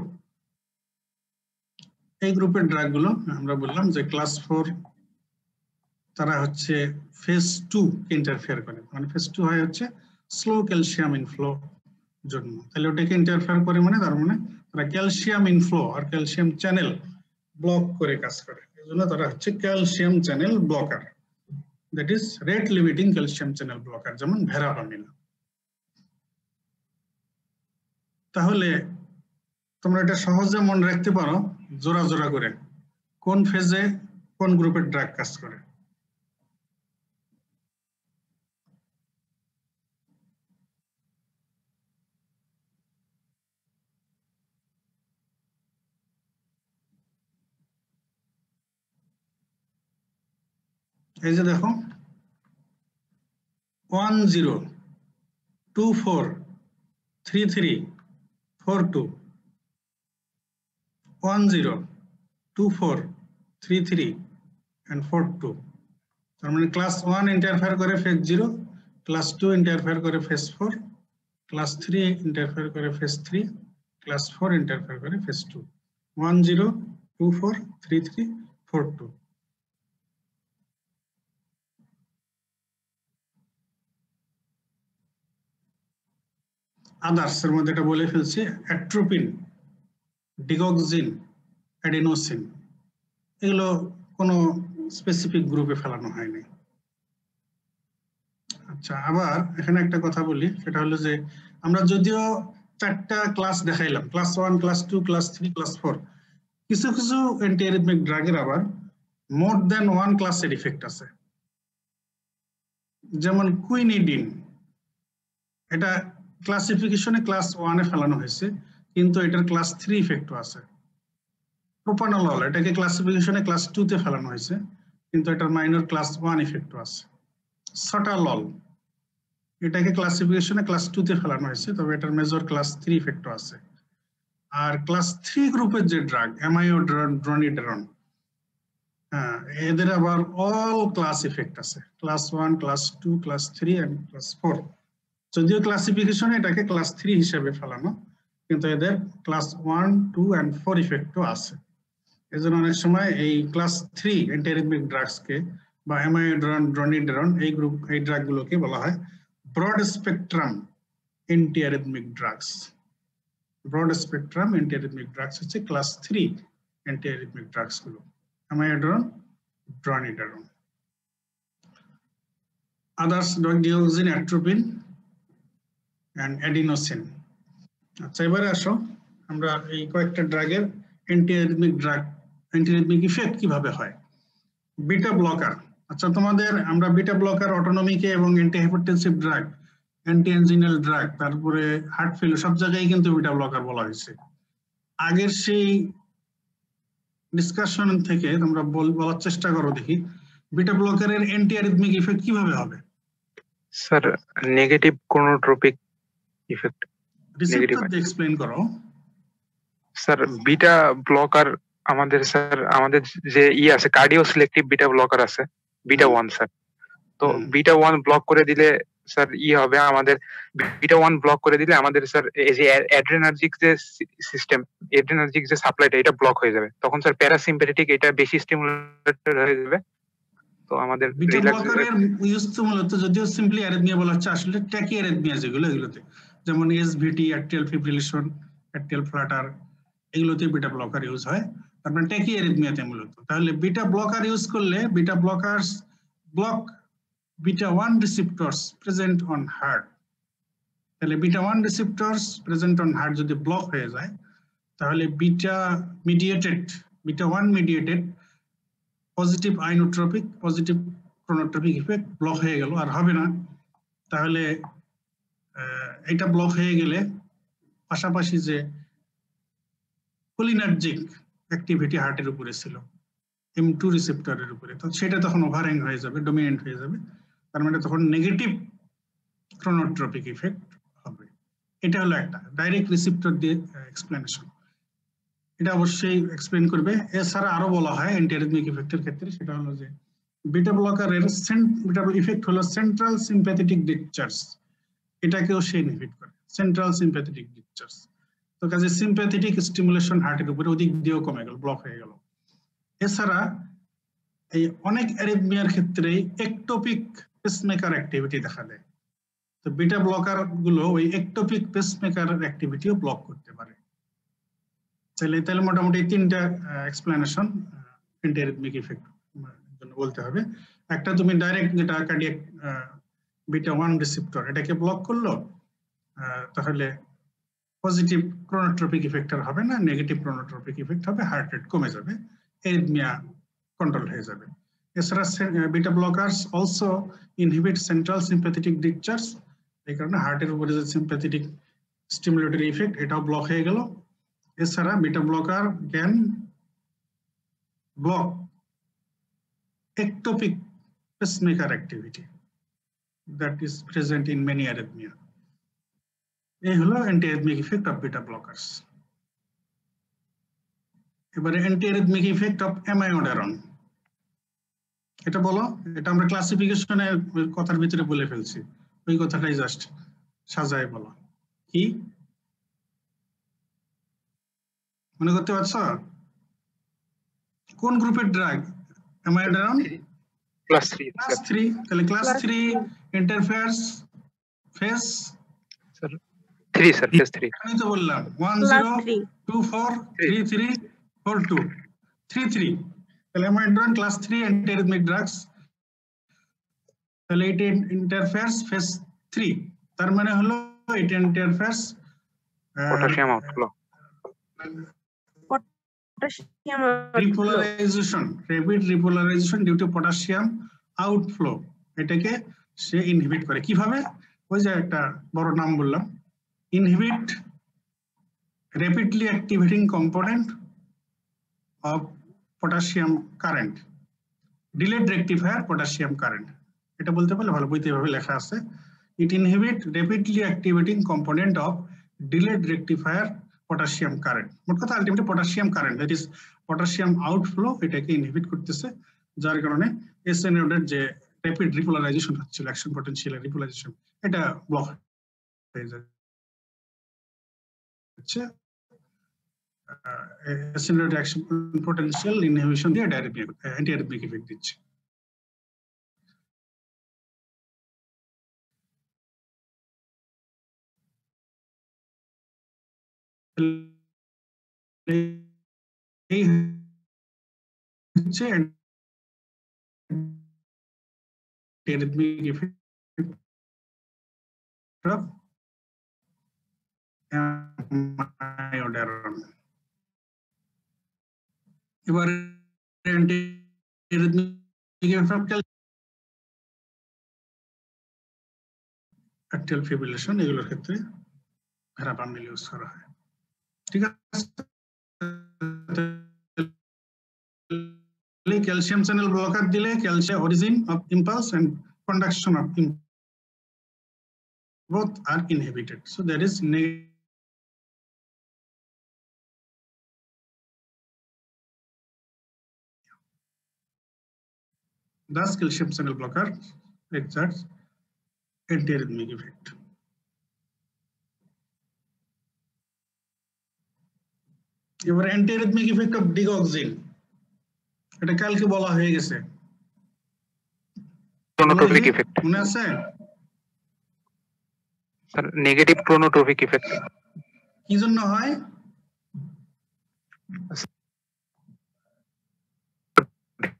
এই গ্রুপের ড্রাগগুলো আমরা বললাম যে ক্লাস 4 তারা হচ্ছে ফেজ 2 কে ইন্টারফেয়ার করে, মানে ফেজ 2 হয় হচ্ছে স্লো ক্যালসিয়াম ইনফ্লো জন্য। তাহলে ওটাকে ইন্টারফেয়ার করে মানে তার মানে তারা ক্যালসিয়াম ইনফ্লো আর ক্যালসিয়াম চ্যানেল ব্লক করে কাজ করে, এজন্য তারা হচ্ছে calcium channel blocker, that is rate limiting calcium channel blocker, যেমন ভেরাপামিন। তাহলে তোমরা এটা সহজে মনে রাখতে পারো জোড়া জোড়া করে কোন ফেজে কোন গ্রুপের ড্রাগ কাজ করে। এই যে দেখো 10243342 102433 and 42 তার মানে ক্লাস 1 ইন্টারফেয়ার করে ফেজ 0, ক্লাস 2 ইন্টারফেয়ার করে ফেজ 4, ক্লাস 3 ইন্টারফেয়ার করে ফেজ 3, ক্লাস 4 ইন্টারফেয়ার করে ফেজ 2 10243342 আদার্স এর মধ্যে এটা বলে ফেলছি অ্যাট্রোপিন, ডিগক্সিন, অ্যাডিনোসিন এগুলো কোনো স্পেসিফিক গ্রুপে ফেলানো হয়নি। আচ্ছা, আবার এখানে একটা কথা বলি, সেটা হলো যে আমরা যদিও 4টা ক্লাস দেখাইলাম, ক্লাস 1, ক্লাস 2, ক্লাস 3, ক্লাস 4, কিছু কিছু অ্যান্টিঅ্যারিথমিক ড্রাগের আবার মোর দ্যান 1 ক্লাসের ইফেক্ট আছে। যেমন কুইনিডিন, এটা ক্লাসিফিকেশনে ক্লাস 1 এ ফেলানো হয়েছে, কিন্তু এটার ক্লাস 3 ইফেক্টও আছে। প্রোপানল, এটাকে ক্লাসিফিকেশনে ক্লাস 2 তে ফেলানো হয়েছে, কিন্তু এটার মাইনর ক্লাস 1 ইফেক্টও আছে। সটালল, এটাকে ক্লাসিফিকেশনে ক্লাস 2 তে ফেলানো হয়েছে, তবে এটার মেজর ক্লাস 3 ইফেক্টও আছে। আর ক্লাস 3 গ্রুপের যে ড্রাগ অ্যামাইওড্রনিডেরন, হ্যাঁ, এদের আবার অল ক্লাস ইফেক্ট আছে, class 1, class 2, class 3 and class 4। যদিও ক্লাসিফিকেশনে এটাকে ক্লাস 3 হিসেবে ফেলানো, কিন্তু এদের ক্লাস 1, 2 এন্ড 4 ইফেক্টও আছে। এজন্য অনেক সময় এই ক্লাস 3 অ্যান্টিঅ্যারিথমিক ড্রাগসকে বা অ্যামাইওড্রনিডেরন এই ড্রাগগুলোকে বলা হয় broad spectrum antiarrhythmic drugs. Broad spectrum antiarrhythmic drugs হচ্ছে ক্লাস 3 অ্যান্টিঅ্যারিথমিক ড্রাগস গুলো, amiodarone. Others digoxin, atropine and adenosine। আচ্ছা, এবারে আসো আমরা এই কয়েকটা ড্রাগের অ্যান্টিঅ্যারিথমিক ইফেক্ট কিভাবে হয়। বিটা ব্লকার, আচ্ছা তোমাদের আমরা বিটা ব্লকার, অটোনমিকে এবং অ্যান্টিহাইপারটেনসিভ ড্রাগ, অ্যান্টি অ্যাঞ্জিনাল ড্রাগ, তারপরে হার্ট ফেল, সব জায়গায় কিন্তু বিটা ব্লকার বলা হয়েছে। আগের সেই ডিসকাশন থেকে তোমরা বলার চেষ্টা করো দেখি বিটা ব্লকারের অ্যান্টিঅ্যারিথমিক ইফেক্ট কিভাবে হবে। Sir negative chronotropic effect. Receptor দিয়ে এক্সপ্লেইন করো। স্যার বিটা ব্লকার আমাদের যে আছে কার্ডিও সিলেক্টিভ বিটা ব্লকার আছে, বিটা 1 স্যার। তো বিটা 1 ব্লক করে দিলে স্যার হবে আমাদের, বিটা 1 ব্লক করে দিলে আমাদের স্যার এই যে অ্যাড্রেনার্জিক যে সিস্টেম, অ্যাড্রেনার্জিক যে সাপ্লাইটা, এটা ব্লক হয়ে যাবে। তখন স্যার প্যারাসিম্প্যাথেটিক এটা বেশি স্টিমুলেটেড হয়ে যাবে। তো আমাদের বিটা ব্লকারের ইউজ তো মূলত, যদিও সিম্পলি অ্যারিথমিয়া বলা হচ্ছে, আসলে ট্যাকি অ্যারিথমিয়া যেগুলো, এগুলোতে যেমন SVT, atrial fibrillation, atrial flutter, এগুলোতে বিটা ব্লকার ইউজ হয়। তার মানে ট্যাকি অ্যারিথমিয়াতে মূলত। তাহলে বিটা ব্লকার ইউজ করলে beta blockers block beta 1 receptors present on heart. তাহলে beta 1 receptors present on heart যদি ব্লক হয়ে যায়, তাহলে beta 1 mediated positive inotropic, positive chronotropic effect block হয়ে গেল, আর হবে না। তাহলে এটা ব্লক হয়ে গেলে পাশাপাশি যে কোলিনার্জিক অ্যাক্টিভিটি হার্টের উপরে ছিল, M2 রিসেপ্টরের উপরে, তো সেটা তখন ওভারহ্যাং হয়ে যাবে, ডমিনেন্ট হয়ে যাবে। তার মানে তখন নেগেটিভ ক্রোনোট্রপিক ইফেক্ট হবে। এটা হলো একটা ডাইরেক্ট রিসেপ্টর দিয়ে এক্সপ্লেনেশন, এটা অবশ্যই এক্সপ্লেন করবে। এছাড়া আরো বলা হয় অ্যান্টিঅ্যারিথমিক ইফেক্টের ক্ষেত্রে, সেটা হলো যে বিটা ব্লকারের বিটা ইফেক্ট হলো সেন্ট্রাল সিম্প্যাথেটিক ডিসচার্জ, এটাকেও সে ইনহিবিট করে, সেন্ট্রাল সিম্প্যাথেটিক ডিসচার্জ। তো কাজে সিম্প্যাথেটিক স্টিমুলেশন হার্টের উপরে ওদিক দিয়েও কমে গেল, ব্লক হয়ে গেল। এছাড়া এই অনেক অ্যারিথমিয়ার ক্ষেত্রে একটোপিক পেসমেকার অ্যাক্টিভিটি দেখা দেয়। তো বিটা ব্লকার গুলো ওই একটোপিক পেসমেকার অ্যাক্টিভিটিও ব্লক করতে পারে। তাহলে মোটামুটি 3টা এক্সপ্লেনেশন অ্যান্টিঅ্যারিথমিক ইফেক্ট জন্য বলতে হবে। একটা তুমি ডাইরেক্ট যেটা কার্ডিয়াক বিটা 1 রিসেপ্টর, এটাকে ব্লক করলো, তাহলে পজিটিভ ক্রোনোট্রপিক ইফেক্ট আর হবে না, নেগেটিভ ক্রোনোট্রপিক ইফেক্ট হবে, হার্ট রেট কমে যাবে, অ্যারিথমিয়া কন্ট্রোল হয়ে যাবে। এছাড়া beta blockers also inhibit central sympathetic discharge, এই কারণে হার্টের উপরে যে সিম্প্যাথেটিক স্টিমুলেটরি ইফেক্ট, এটাও ব্লক হয়ে গেল। এছাড়া beta blocker can block ectopic pacemaker activity that is present in many arrhythmia. এই হলো antiarrhythmic effect of beta blockers. এবারে অ্যান্টিঅ্যারিথমিক ইফেক্ট অফ অ্যামাইনোডারন, এটা বলো। এটা আমরা ক্লাসিফিকেশনের কথার ভিতরে বলে ফেলছি, ওই কথাটাই জাস্ট সাজায় বলো। কি মনে করতে পারছো? কোন গ্রুপের ড্রাগ অ্যামাইনোডারন? Class 3 class 3। তাহলে ক্লাস 3 ইন্টারফেয়ারস ফেজ 3 স্যার, ফেজ 3 আমি তো বললাম 1 Class 0 3 2 4 3 3 4 2 3 3। তাহলে অ্যামাইনোডারন ক্লাস 3 অ্যান্টিঅ্যারিথমিক ড্রাগস। তাহলে এটা ইন্টারফেয়ারস ফেজ 3, তার মানে হলো এটা interferes potassium outflow, potassium repolarisation, rapid repolarisation due to potassium outflow, এটাকে সে ইনহিবিট করে। কিভাবে? ওই যে একটা বড় নাম বললাম, inhibit rapidly activating component of potassium current, delayed rectifier potassium current. এটা বলতে পারলে ভালো, বইতে এভাবে লেখা আছে, it inhibit rapidly activating component of delayed rectifier potassium current. মোট কথা ultimately potassium current, that is potassium outflow, এটাকে ইনহিবিট করতেছে, যার কারণে এসএনওডের যে র্যাপিড রিপোলারাইজেশন হচ্ছিল, অ্যাকশন পটেনশিয়াল রিপোলারাইজেশন, এটা ব্লক হয়ে যাচ্ছে। এসএনওড অ্যাকশন পটেনশিয়াল ইনহিবিশন দিয়ে অ্যান্টিঅ্যারিথমিক ইফেক্ট দিচ্ছে। এই হচ্ছে অ্যান্টিঅ্যারিথমিক ইফেক্ট অফ অ্যামাইনোডারন। এবার antiarrhythmic effect of atrial fibrillation, এগুলোর ক্ষেত্রে ভেরাপামিল ইউজ করা হয়। ঠিক আছে, ক্যালসিয়াম চ্যানেল ব্লকার দিলে calcium origin of impulse and conduction of both are inhibited, so there is thus calcium channel blocker exerts antiarrhythmic effect. এবার antiarrhythmic effect of digoxin, এটা কালকে বলা হয়ে গেছে, ক্রোনোট্রপিক ইফেক্ট মনে আছে? স্যার নেগেটিভ ক্রোনোট্রপিক ইফেক্ট কি জন্য হয়?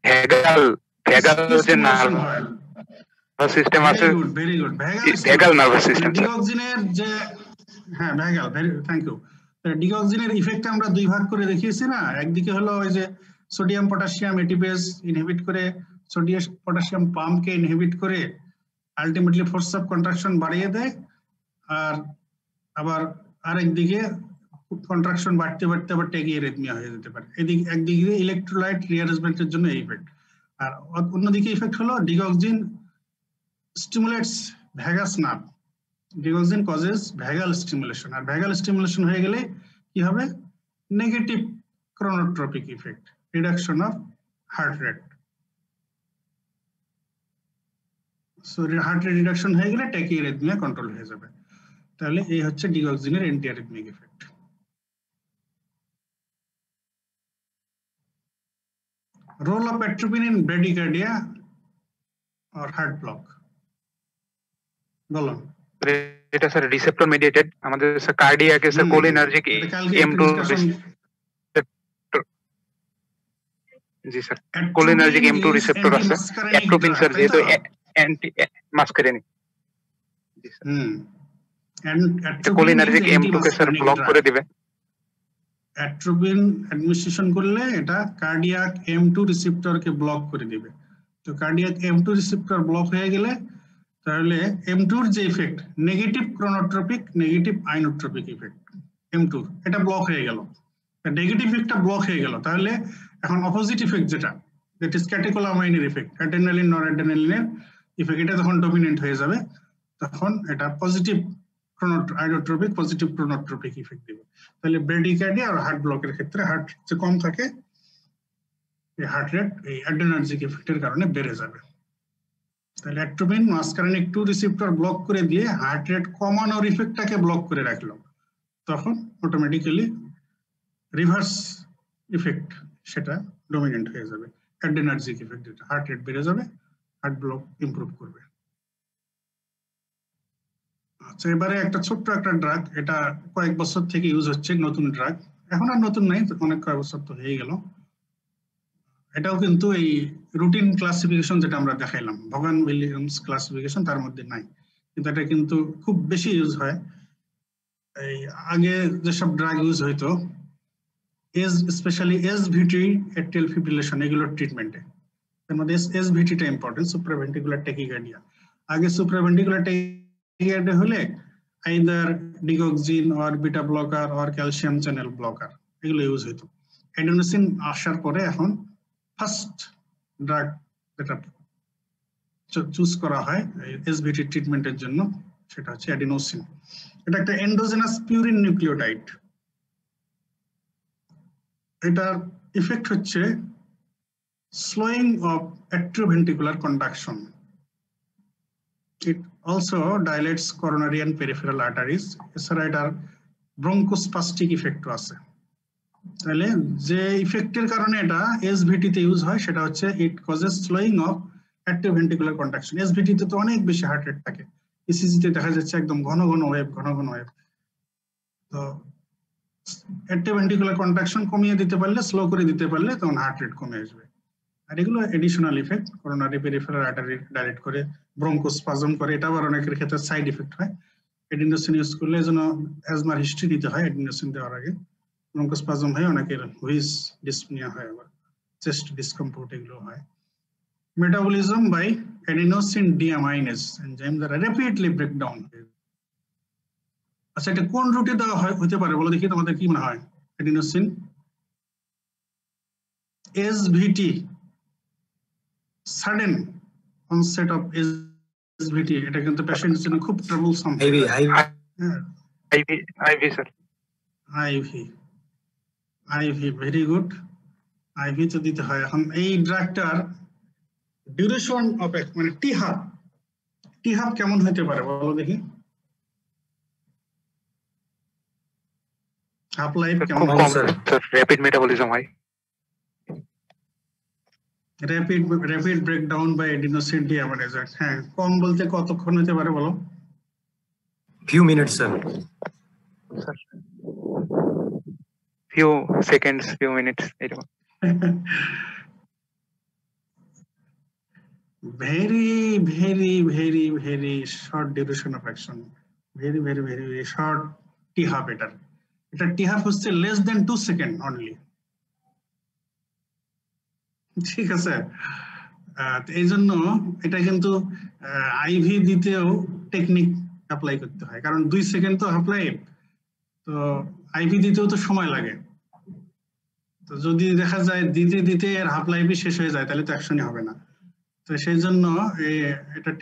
ভ্যাগাল যে নার্ভাস সিস্টেম আছে, ভেরি গুড, ভ্যাগাল নার্ভাস সিস্টেম। ডিগক্সিনের যে, হ্যাঁ ভ্যাগাল, থ্যাংক ইউ। ডিগক্সিনের ইফেক্ট আমরা দুই ভাগ করে দেখিয়েছি না, একদিকে হলো ওই যে সোডিয়াম পটাশিয়াম এটিপেজ ইনহিবিট করে, সোডিয়াম পটাশিয়াম পাম্পকে ইনহিবিট করে আলটিমেটলি ফোর্স অফ কন্ট্রাকশন বাড়িয়ে দেয়, আর আবার আরেকদিকে কন্ট্রাকশন বাড়তে বাড়তে আবার ট্যাকিঅ্যারিথমিয়া হয়ে যেতে পারে। এদিকে একদিকে ইলেকট্রোলাইট রিঅ্যারেঞ্জমেন্টের জন্য এই ইফেক্ট, আর অন্যদিকে ইফেক্ট হলো digoxin stimulates vagus nerve, digoxin causes vagal stimulation, আর ভ্যাগাল স্টিমুলেশন হয়ে গেলে কি হবে? Negative chronotropic effect, reduction of heart rate. So heart rate reduction হয়ে গেলে ট্যাকিঅ্যারিথমিয়া কন্ট্রোল হয়ে যাবে। তাহলে এই হচ্ছে ডিগক্সিনের antiarrhythmic effect. Role of atropine in bradycardia or heart block, বলো। এটা স্যার রিসেপ্টর মিডিয়েটেড, আমাদের স্যার কার্ডিয়াকে স্যার কোলিনার্জিক M2, জি স্যার কোলিনার্জিক M2 রিসেপ্টর আছে, অ্যাট্রোপিন স্যার যেহেতু অ্যান্টি মাস্কারেনিক, জি স্যার কোলিনার্জিক M2 কে স্যার ব্লক করে দিবে। অ্যাট্রোপিন অ্যাডমিনিস্ট্রেশন করলে এটা কার্ডিয়াক M2 রিসেপ্টরকে ব্লক করে দিবে। তো কার্ডিয়াক M2 রিসেপ্টর ব্লক হয়ে গেলে তাহলে M2 এর যে effect, negative chronotropic negative inotropic effect, M2 এটা ব্লক হয়ে গেল, নেগেটিভ ইফেক্টটা ব্লক হয়ে গেল। তাহলে এখন অপোজিট ইফেক্ট যেটা দ্যাট ইজ ক্যাটেকোলামাইনের ইফেক্ট, অ্যাড্রেনালিন নরঅ্যাড্রেনালিনের ইফেক্ট, এটা যখন ডমিনেন্ট হয়ে যাবে তখন এটা positive inotropic positive chronotropic effect দিবে। তাহলে ব্রেডিকার্ডিয়া আর হার্ট ব্লকের ক্ষেত্রে হার্ট যে কম থাকে এই হার্ট রেট এই অ্যাড্রেনার্জিক ইফেক্টের কারণে বেড়ে যাবে। তাহলে অ্যাট্রোপিন মাসকারেনিক 2 রিসেপ্টর ব্লক করে দিয়ে হার্ট রেট কমানোর ইফেক্টটাকে ব্লক করে রাখলো, তখন অটোমেটিক্যালি রিভার্স ইফেক্ট সেটা ডমিনেন্ট হয়ে যাবে, অ্যাড্রেনার্জিক ইফেক্ট, যেটা হার্ট রেট বেড়ে যাবে, হার্ট ব্লক ইমপ্রুভ করবে। আচ্ছা, এবারে একটা ছোট্ট একটা ড্রাগ, এটা কয়েক বছর থেকে ইউজ হচ্ছে, নতুন ড্রাগ, এখন আর নতুন নাই, অনেক কয়েক বছর তো হয়ে গেল। এটাও কিন্তু এই রুটিন ক্লাসিফিকেশন যেটা আমরা দেখাইলাম, ভগান উইলিয়ামস ক্লাসিফিকেশন, তার মধ্যে নাই, কিন্তু এটা কিন্তু খুব বেশি ইউজ হয়। এই আগে যেসব ড্রাগ ইউজ হইতো স্পেশালি এসভিটি অ্যাট্রিয়াল ফিব্রিলেশন, এগুলোর ট্রিটমেন্টে, এর মধ্যে এসভিটিটা ইম্পর্টেন্ট, সুপ্রাভেন্ট্রিকুলার ট্যাকিকার্ডিয়া। আগে সুপ্রাভেন্ট্রিকুলার ট্যাকিকার্ডিয়া হলে either digoxin or beta blocker or calcium channel blocker এগুলো ইউজ হইতো। অ্যাডিনোসিন আসার পরে এখন ফার্স্ট ড্রাগ যেটা চুজ করা হয় এসভিটি ট্রিটমেন্টের জন্য সেটা হচ্ছে অ্যাডিনোসিন। এটা একটা এন্ডোজেনাস পিউরিন নিউক্লিওটাইড। এটার ইফেক্ট হচ্ছে slowing of atrioventricular conduction. It also dilates coronary and peripheral arteries. এছাড়া এটার ব্রঙ্কোস্পাস্টিক ইফেক্টও আছে। তাহলে যে ইফেক্টের কারণে এটা এসভিটি তে ইউজ হয় সেটা হচ্ছে it causes slowing of atrioventricular conduction. SVT তে তো অনেক বেশি হার্ট রেট থাকে, ইসিজি তে দেখা যাচ্ছে একদম ঘন ঘন ওয়েভ, ঘন ঘন ওয়েভ। তো অ্যাট্রিওভেন্ট্রিকুলার কন্ট্রাকশন কমিয়ে দিতে পারলে, স্লো করে দিতে পারলে তখন হার্ট রেট কমে আসবে। আর এগুলো additional effect, coronary peripheral artery direct করে, ব্রঙ্কোস্পাজম করে, এটা আবার অনেকের ক্ষেত্রে সাইড ইফেক্ট হয়। এডিনোসিন ইউজ করলে এজন্য অ্যাজমার হিস্ট্রি দিতে হয় এডিনোসিন দেওয়ার আগে। ব্রঙ্কোস্পাজম হয়, অনেকের হুইজ ডিসপনিয়া হয়, আবার চেস্ট ডিসকমফোর্ট এগুলো হয়। মেটাবলিজম বাই এডিনোসিন ডিঅ্যামাইনেজ এনজাইম দ্বারা র্যাপিডলি ব্রেকডাউন হয়। আচ্ছা, এটা কোন রুটে দেওয়া হতে পারে বলো দেখি, তোমাদের কি মনে হয়? Adenosine SVT, sudden onset of SVT, এটা কিন্তু পেশেন্টের জন্য খুব troublesome. IV sir, IV very good, IV তো দিতে হয়। এখন এই ড্রাগটার ডিউরেশন অফ মানে টি হাফ কেমন হতে পারে বলো দেখি? হাফ লাইফ কেমন? খুব কম স্যার, র‍্যাপিড মেটাবলিজম হয়। Rapid breakdown by adenosine deaminase. হ্যাঁ, কম বলতে কতক্ষণ হতে পারে বলো? few minutes sir, few seconds, few minutes এরকম। very short duration of action, very short t-half। এটা t-half হচ্ছে less than 2 seconds only, ঠিক আছে? এই জন্য এটা কিন্তু আইভি দিতেও টেকনিক অ্যাপ্লাই করতে হয়, কারণ 2 সেকেন্ড তো হাফ লাইফ, তো আইভি দিতেও তো সময় লাগে। তো যদি দেখা যায় দিতে এর হাফ লাইফই শেষ হয়ে যায় তাহলে তো অ্যাকশনই হবে না। তো সেই জন্য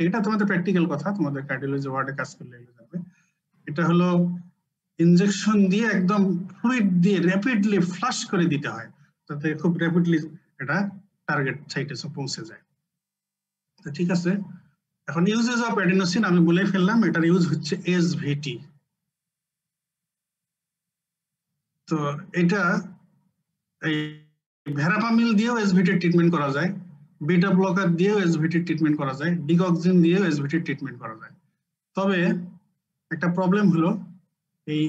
এটা তোমাদের প্র্যাকটিক্যাল কথা, তোমাদের কার্ডিওলজি ওয়ার্ডে কাজ করলে যাবে। এটা হলো ইনজেকশন দিয়ে একদম ফ্লুইড দিয়ে র্যাপিডলি ফ্লাশ করে দিতে হয়, তাতে খুব র্যাপিডলি এটা টার্গেট সাইটে পৌঁছে যায়। তো ঠিক আছে, এখন ইউজেস অফ অ্যাডিনোসিন আমি বলে ফেললাম, এটার ইউজ হচ্ছে এসভিটি। তো এটা এই ভেরাপামিল দিয়েও এসভিটি ট্রিটমেন্ট করা যায়, বিটা ব্লকার দিয়েও এসভিটি ট্রিটমেন্ট করা যায়, ডিগক্সিন দিয়েও এসভিটি ট্রিটমেন্ট করা যায়। তবে একটা প্রবলেম হলো এই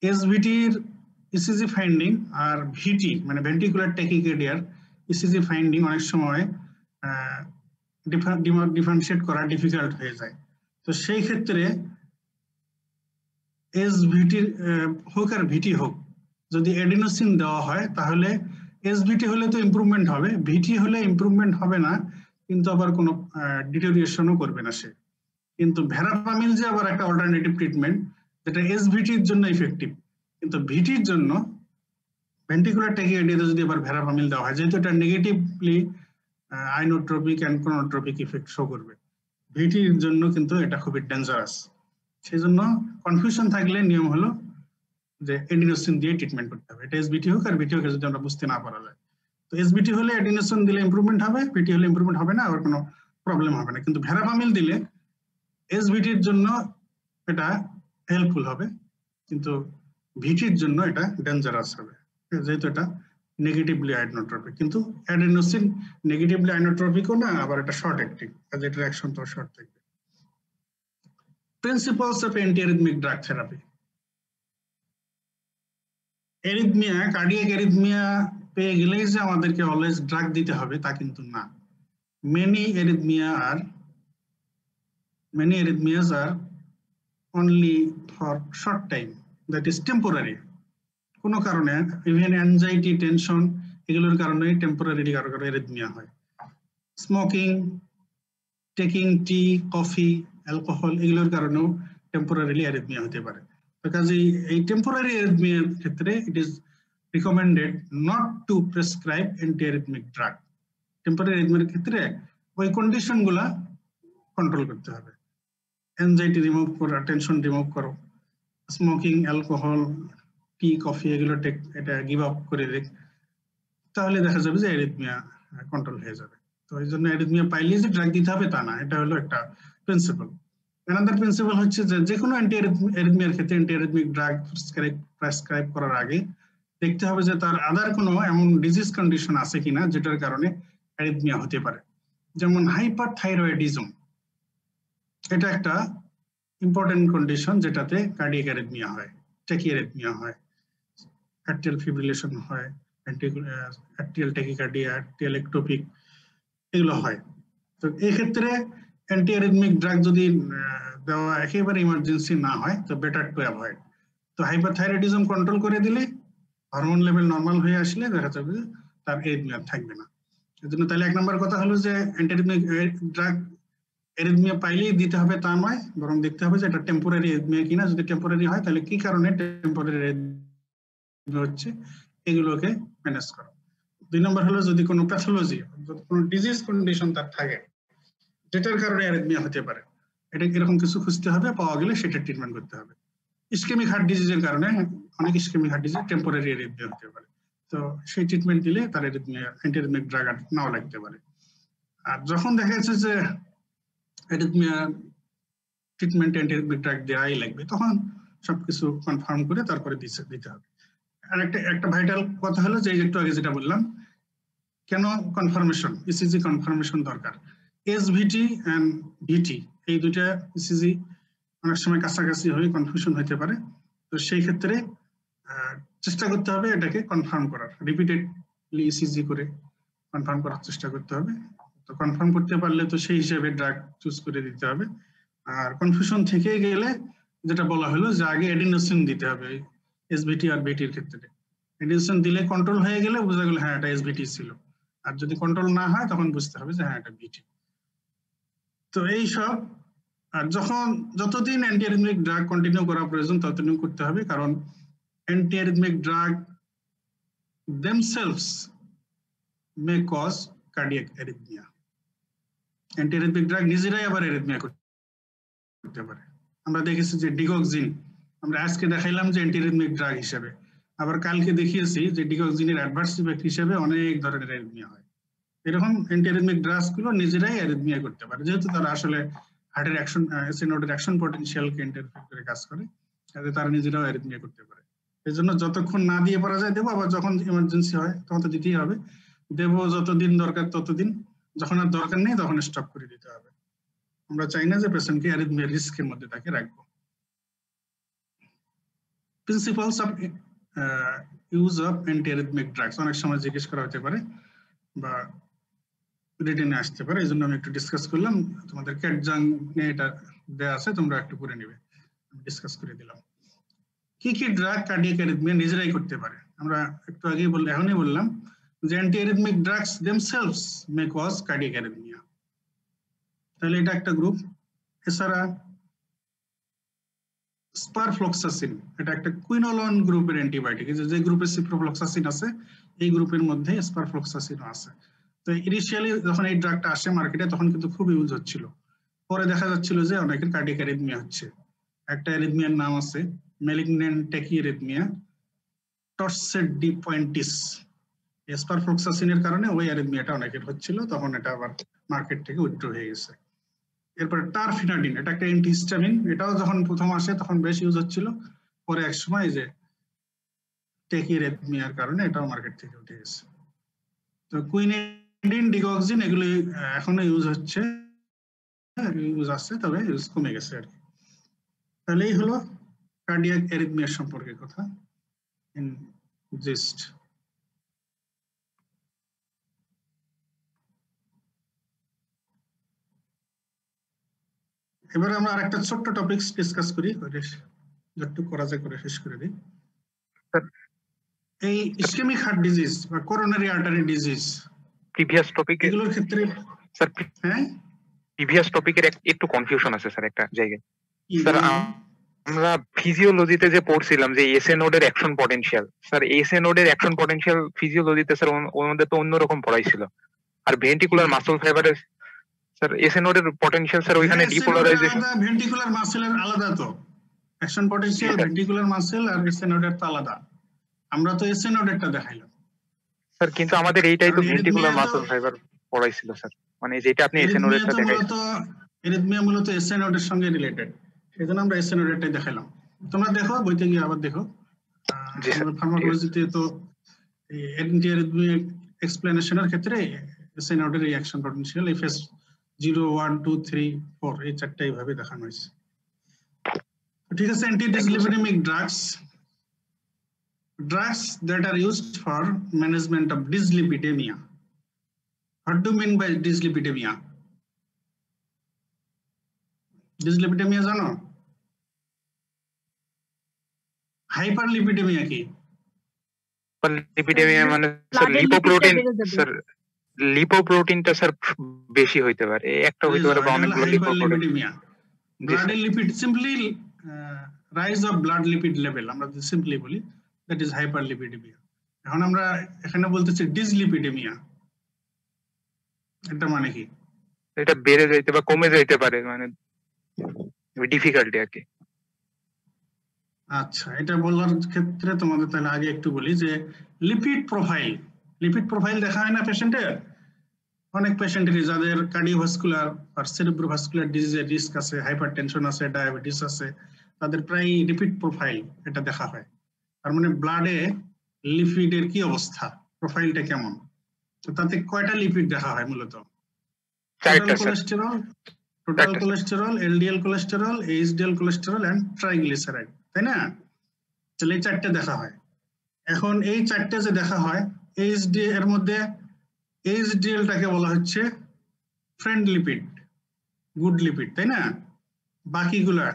এসভিটির ইসিজি ফাইন্ডিং আর ভিটি মানে ভেন্ট্রিকুলার ট্যাকিকার্ডিয়ার ইসিজি ফাইন্ডিং অনেক সময় ডিফারেন্সিয়েট করা ডিফিকাল্ট হয়ে যায়। তো সেই ক্ষেত্রে এসভিটির হোক আর ভিটি হোক, যদি এডিনোসিন দেওয়া হয় তাহলে এসভিটি হলে তো ইমপ্রুভমেন্ট হবে, ভিটি হলে ইমপ্রুভমেন্ট হবে না, কিন্তু আবার কোনো ডিটেরিয়েশনও করবে না সে। কিন্তু ভেরাপামিল যে আবার একটা অল্টারনেটিভ ট্রিটমেন্ট যেটা এসভিটির জন্য ইফেক্টিভ, কিন্তু ভিটির জন্য ভেন্ট্রিকুলার ট্যাকিকার্ডিয়াতে যদি আবার ভেরাপামিল দেওয়া হয়, যেহেতু এটা negatively inotropic and chronotropic effect show করবে, ভিটির জন্য কিন্তু এটা খুবই ডেঞ্জারাস। সেই জন্য কনফিউশন থাকলে নিয়ম হলো যে এডিনোসিন দিয়ে ট্রিটমেন্ট করতে হবে। এটা এসবিটি হোক আর ভিটি হোক, যদি আমরা বুঝতে না পারা যায়। তো এসবিটি হলে এডিনোসিন দিলে ইমপ্রুভমেন্ট হবে, ভিটি হলে ইমপ্রুভমেন্ট হবে না, আবার কোনো প্রবলেম হবে না। কিন্তু ভেরাপামিল দিলে এসবিটির জন্য এটা হেল্পফুল হবে, কিন্তু ভিটির জন্য এটা ডেঞ্জারাস হবে, যেহেতু এটা নেগেটিভলি আইনোট্রপিক। কিন্তু অ্যাডিনোসিন নেগেটিভলি আইনোট্রপিকও না, আবার এটা শর্ট অ্যাক্টিং, কাজে এটার অ্যাকশন তো শর্ট থাকবে। Principles of antiarrhythmic drug therapy. Arrhythmia, cardiac arrhythmia পেয়ে গেলেই যে আমাদেরকে অলওয়েজ ড্রাগ দিতে হবে তা কিন্তু না। many arrhythmias are only for short time, that is temporary. কোনো কারণে ইভেন অ্যাংজাইটি, টেনশন এগুলোর কারণে টেম্পোরারি কারো কারো এরিথমিয়া হয়। Smoking, taking tea, coffee, alcohol এগুলোর কারণেও টেম্পোরারিলি অ্যারিথমিয়া হতে পারে। তো কাজেই এই টেম্পোরারি অ্যারিথমিয়ার ক্ষেত্রে it is recommended not to prescribe antiarrhythmic drug. Temporary অ্যারিথমিয়ার ক্ষেত্রে ওই কন্ডিশন গুলা কন্ট্রোল করতে হবে। অ্যাংজাইটি রিমুভ করো, টেনশন রিমুভ করো, স্মোকিং, অ্যালকোহল, টি, কফি এগুলো এটা গিভ আপ করে দেখ, তাহলে দেখা যাবে যে অ্যারিথমিয়া কন্ট্রোল হয়ে যাবে। তো এই জন্য অ্যারিথমিয়া পাইলে যে ড্রাগ দিতে হবে তা না, এটা হলো একটা প্রিন্সিপাল। অ্যানাদার প্রিন্সিপাল হচ্ছে যে কোনো অ্যারিথমিয়ার ক্ষেত্রে অ্যান্টিঅ্যারিথমিক ড্রাগ প্রেসক্রাইব করার আগে দেখতে হবে যে তার আদার কোনো এমন ডিজিজ কন্ডিশন আছে কিনা যেটার কারণে অ্যারিথমিয়া হতে পারে। যেমন হাইপারথাইরয়েডিজম, এটা একটা ইম্পর্টেন্ট কন্ডিশন যেটাতে কার্ডিয়াক অ্যারিথমিয়া হয়, ট্যাকিঅ্যারিথমিয়া হয়, অ্যাট্রিয়াল ফিব্রিলেশন হয়, অ্যাট্রিয়াল ট্যাকিকার্ডিয়া, অ্যাট্রিয়াল একটোপিক এগুলো হয়। তো এই ক্ষেত্রে অ্যান্টিঅ্যারিথমিক ড্রাগ যদি দেওয়া একেবারে ইমার্জেন্সি না হয় তো বেটার টু অ্যাভয়েড। তো হাইপারথাইরয়েডিজম কন্ট্রোল করে দিলে, হরমোন লেভেল নর্মাল হয়ে আসলে দেখা যাবে যে তার অ্যারিথমিয়া থাকবে না। এই জন্য তাহলে এক নম্বর কথা হলো যে অ্যান্টিঅ্যারিথমিক ড্রাগ অ্যারিথমিয়া পাইলেই দিতে হবে তা নয়, বরং দেখতে হবে যে এটা টেম্পোরারি অ্যারিথমিয়া কিনা। যদি টেম্পোরারি হয় তাহলে কি কারণে টেম্পোরারি অ্যারিথমিয়া হচ্ছে এগুলোকে ম্যানেজ করা। দুই নম্বর হলো যদি কোনো প্যাথোলজি, কোনো ডিজিজ কন্ডিশন তার থাকে যেটার কারণে অ্যারিথমিয়া হতে পারে, এটা এরকম কিছু খুঁজতে হবে, পাওয়া গেলে সেটা ট্রিটমেন্ট করতে হবে। ইসকেমিক হার্ট ডিজিজের কারণে অনেক ischemic heart disease temporary arrhythmia হতে পারে, তো সেই ট্রিটমেন্ট দিলে তার অ্যারিথমিয়া অ্যান্টিঅ্যারিথমিক ড্রাগ নাও লাগতে পারে। আর যখন দেখা যাচ্ছে যে অ্যারিথমিয়া ট্রিটমেন্ট অ্যান্টিঅ্যারিথমিক ড্রাগ দেওয়াই লাগবে, তখন সবকিছু কনফার্ম করে তারপরে দিতে হবে। আর একটা ভাইটাল কথা হলো যে একটু আগে যেটা বললাম, কেন কনফার্মেশন, ইসিজি কনফার্মেশন দরকার। এসভিটি এন্ড ভিটি এই দুইটা ইসিজি অনেক সময় কাছাকাছি হয়ে কনফিউশন হতে পারে। তো সেই ক্ষেত্রে চেষ্টা করতে হবে এটাকে কনফার্ম করার, রিপিটেডলি ইসিজি করে কনফার্ম করার চেষ্টা করতে হবে। তো কনফার্ম করতে পারলে তো সেই হিসেবে ড্রাগ চুজ করে দিতে হবে। আর কনফিউশন থেকে গেলে যেটা বলা হলো যে আগে এডিনোসিন দিতে হবে এসভিটি আর ভিটির ক্ষেত্রে। এডিনোসিন দিলে কন্ট্রোল হয়ে গেলে বোঝা গেল হ্যাঁ এটা এসভিটি ছিল, আর যদি কন্ট্রোল না হয় তখন বুঝতে হবে যে হ্যাঁ এটা ভিটি। তো এই সব, আর যতদিন অ্যান্টিঅ্যারিথমিক ড্রাগ কন্টিনিউ করা প্রয়োজন ততদিন করতে হবে, কারণ antiarrhythmic drug themselves may cause cardiac arrhythmia. Antiarrhythmic drug নিজেরাই আবার অ্যারিথমিয়া করতে পারে। আমরা দেখেছি যে ডিগক্সিন আমরা আজকে দেখাইলাম যে অ্যান্টিঅ্যারিথমিক ড্রাগ হিসেবে, আবার কালকে দেখিয়েছি যে ডিগক্সিনের অ্যাডভার্স ইফেক্ট হিসেবে অনেক ধরনের অ্যারিথমিয়া হয়। এরকম অ্যান্টিঅ্যারিথমিক ড্রাগস গুলো নিজেরাই অ্যারিথমিয়া করতে পারে, যেহেতু তারা আসলে হার্টের অ্যাকশন সিনোডের অ্যাকশন পটেনশিয়ালকে ইন্টারফেয়ার করে কাজ করে, তাহলে তারা নিজেরাও অ্যারিথমিয়া করতে পারে। এই জন্য যতক্ষণ না দিয়ে পারা যায় দেবো, আবার যখন ইমার্জেন্সি হয় তখন তো দিতেই হবে। দেবো যতদিন দরকার ততদিন, যখন আর দরকার নেই তখন স্টপ করে দিতে হবে। আমরা চাই না যে পেশেন্টকে অ্যারিথমিয়ার রিস্কের মধ্যে তাকে রাখবো। Principles of use of antiarrhythmic drugs অনেক সময় জিজ্ঞেস করা হতে পারে বা রিটেনে আসতে পারে, এই জন্য আমি একটু ডিসকাস করলাম। তোমাদের ক্যাটজাং নিয়ে এটা দেওয়া আছে, তোমরা একটু করে নেবে, আমি ডিসকাস করে দিলাম। কি কি ড্রাগ কার্ডিয়াক অ্যারিথমিয়া নিজেরাই করতে পারে? আমরা একটু আগেই এখনই বললাম যে antiarrhythmic drugs themselves may cause cardiac arrhythmia, তাহলে এটা একটা গ্রুপ। এছাড়া স্পারফ্লক্সাসিন, এটা একটা কুইনোলন গ্রুপের অ্যান্টিবায়োটিক। যে গ্রুপে সিপ্রোফ্লক্সাসিন আছে এই গ্রুপের মধ্যে স্পারফ্লক্সাসিনও আছে। তো ইনিশিয়ালি যখন এই ড্রাগটা আসে মার্কেটে তখন কিন্তু খুব ইউজ হচ্ছিল, পরে দেখা যাচ্ছিল যে অনেকের কার্ডিয়াক অ্যারিথমিয়া হচ্ছে। একটা অ্যারিথমিয়ার নাম আছে ম্যালিগন্যান্ট ট্যাকিঅ্যারিথমিয়া টর্সেট ডি পয়েন্টিস। স্পারফ্লক্সাসিনের কারণে ওই অ্যারিথমিয়াটা অনেকের হচ্ছিল, তখন এটা আবার মার্কেট থেকে উইথড্র হয়ে গেছে। এরপরে টারফিনাডিন, এটা একটা অ্যান্টিহিস্টামিন, এটাও যখন প্রথম আসে তখন বেশ ইউজ হচ্ছিল, পরে এক সময় যে ট্যাকিঅ্যারিথমিয়ার কারণে এটাও মার্কেট থেকে উঠে গেছে। তো কুইনিডিন, ডিগক্সিন এগুলো এখনো ইউজ হচ্ছে, ইউজ আছে, তবে ইউজ কমে গেছে আর কি। তাহলে এই হলো কার্ডিয়াক অ্যারিথমিয়া সম্পর্কে কথা ইন জিস্ট। এবারে আমরা আরেকটা ছোট্ট টপিকস ডিসকাস করি, যতটুকু করা যায় করে শেষ করে দিই। এই ইসকেমিক হার্ট ডিজিজ বা করোনারি আর্টারি ডিজিজ প্রিভিয়াস টপিকে এগুলোর ক্ষেত্রে স্যার, হ্যাঁ প্রিভিয়াস টপিকের একটু কনফিউশন আছে স্যার একটা জায়গায়। স্যার বলুন। আমরা ফিজিওলজিতে যে পড়ছিলাম যে এসএ নোডের অ্যাকশন পটেনশিয়াল, স্যার এসএ নোডের অ্যাকশন পটেনশিয়াল ফিজিওলজিতে স্যার ওর মধ্যে তো অন্যরকম পড়াইছিল। আর ভেন্টিকুলার মাসল ফাইবারের স্যার এসএ নোডের পটেনশিয়াল স্যার ওইখানে ডিপোলারাইজেশন, ভেন্টিকুলার মাসেলের আলাদা তো অ্যাকশন পটেনশিয়াল, ভেন্টিকুলার মাসেল আর এসএ নোডের তো আলাদা। আমরা তো এসএ নোডেরটা দেখাইলাম স্যার, কিন্তু আমাদের এইটাই তো কারণ ভেন্টিকুলার arrhythmia মাসল তো- ফাইবার পড়াইছিল স্যার, মানে যেটা আপনি এসএ arrhythmia নোডেরটা তো দেখাইছেন। মূলত arrhythmia মূলত এসএ নোডের সঙ্গে রিলেটেড, সেজন্য আমরা এসএ নোডেরটাই দেখাইলাম। তোমরা দেখো, বইতে গিয়ে আবার দেখো। জি স্যার, ফার্মাকোলজিতে তো এই অ্যান্টি অ্যারিথমিয়া এক্সপ্লেনেশনের ক্ষেত্রে এসএ নোডের এই অ্যাকশন পটেনশিয়াল এফএস 0 1 2 3 4 এই চারটা এইভাবে দেখানো হয়েছে। ঠিক আছে, anti ডিসলিপিডেমিক drugs that are used for management of dyslipidemia. What do you mean by dyslipidemia? Dyslipidemia জানো? হাইপারলিপিডেমিয়া কি? লিপিডেমিয়া মানে স্যার Blood-এর লিপোপ্রোটিন, lipidটা বেড়ে যাবে। স্যার লিপোপ্রোটিনটা স্যার বেশি হইতে পারে, একটা হইতে পারে বা অনেকগুলো লিপোপ্রোটিন। হাইপারলিপিডেমিয়া, ব্লাডের lipid simply rise of blood lipid level, আমরা সিম্পলি বলি দ্যাট ইজ হাইপারলিপিডেমিয়া। এখন আমরা এখানে বলতেছি ডিসলিপিডেমিয়া, এটা মানে কি? এটা বেড়ে যাইতে বা কমে যাইতে পারে, মানে ডিফিকাল্টি আর কি। আচ্ছা, এটা বলার ক্ষেত্রে তোমাদের তাহলে আগে একটু বলি যে লিপিড প্রোফাইল দেখা হয় না পেশেন্টের, অনেক পেশেন্টেরই যাদের কার্ডিওভাস্কুলার আর সেরিব্রোভাস্কুলার ডিজিজের রিস্ক আছে, হাইপারটেনশন আছে, ডায়াবেটিস আছে, তাদের প্রায় লিপিড প্রোফাইল এটা দেখা হয়। তার মানে ব্লাডে লিপিডের কি অবস্থা, প্রোফাইলটা কেমন। তো তাতে কয়টা লিপিড দেখা হয় মূলত? চারটা স্যার। Total cholesterol, LDL cholesterol, HDL cholesterol and triglyceride, তাই না? তাহলে এই চারটে দেখা হয়। এখন এই চারটে যে দেখা হয়, এইচডিএল এর মধ্যে এইচডিএলটাকে বলা হচ্ছে ফ্রেন্ড লিপিড, গুড লিপিড, তাই না? বাকিগুলা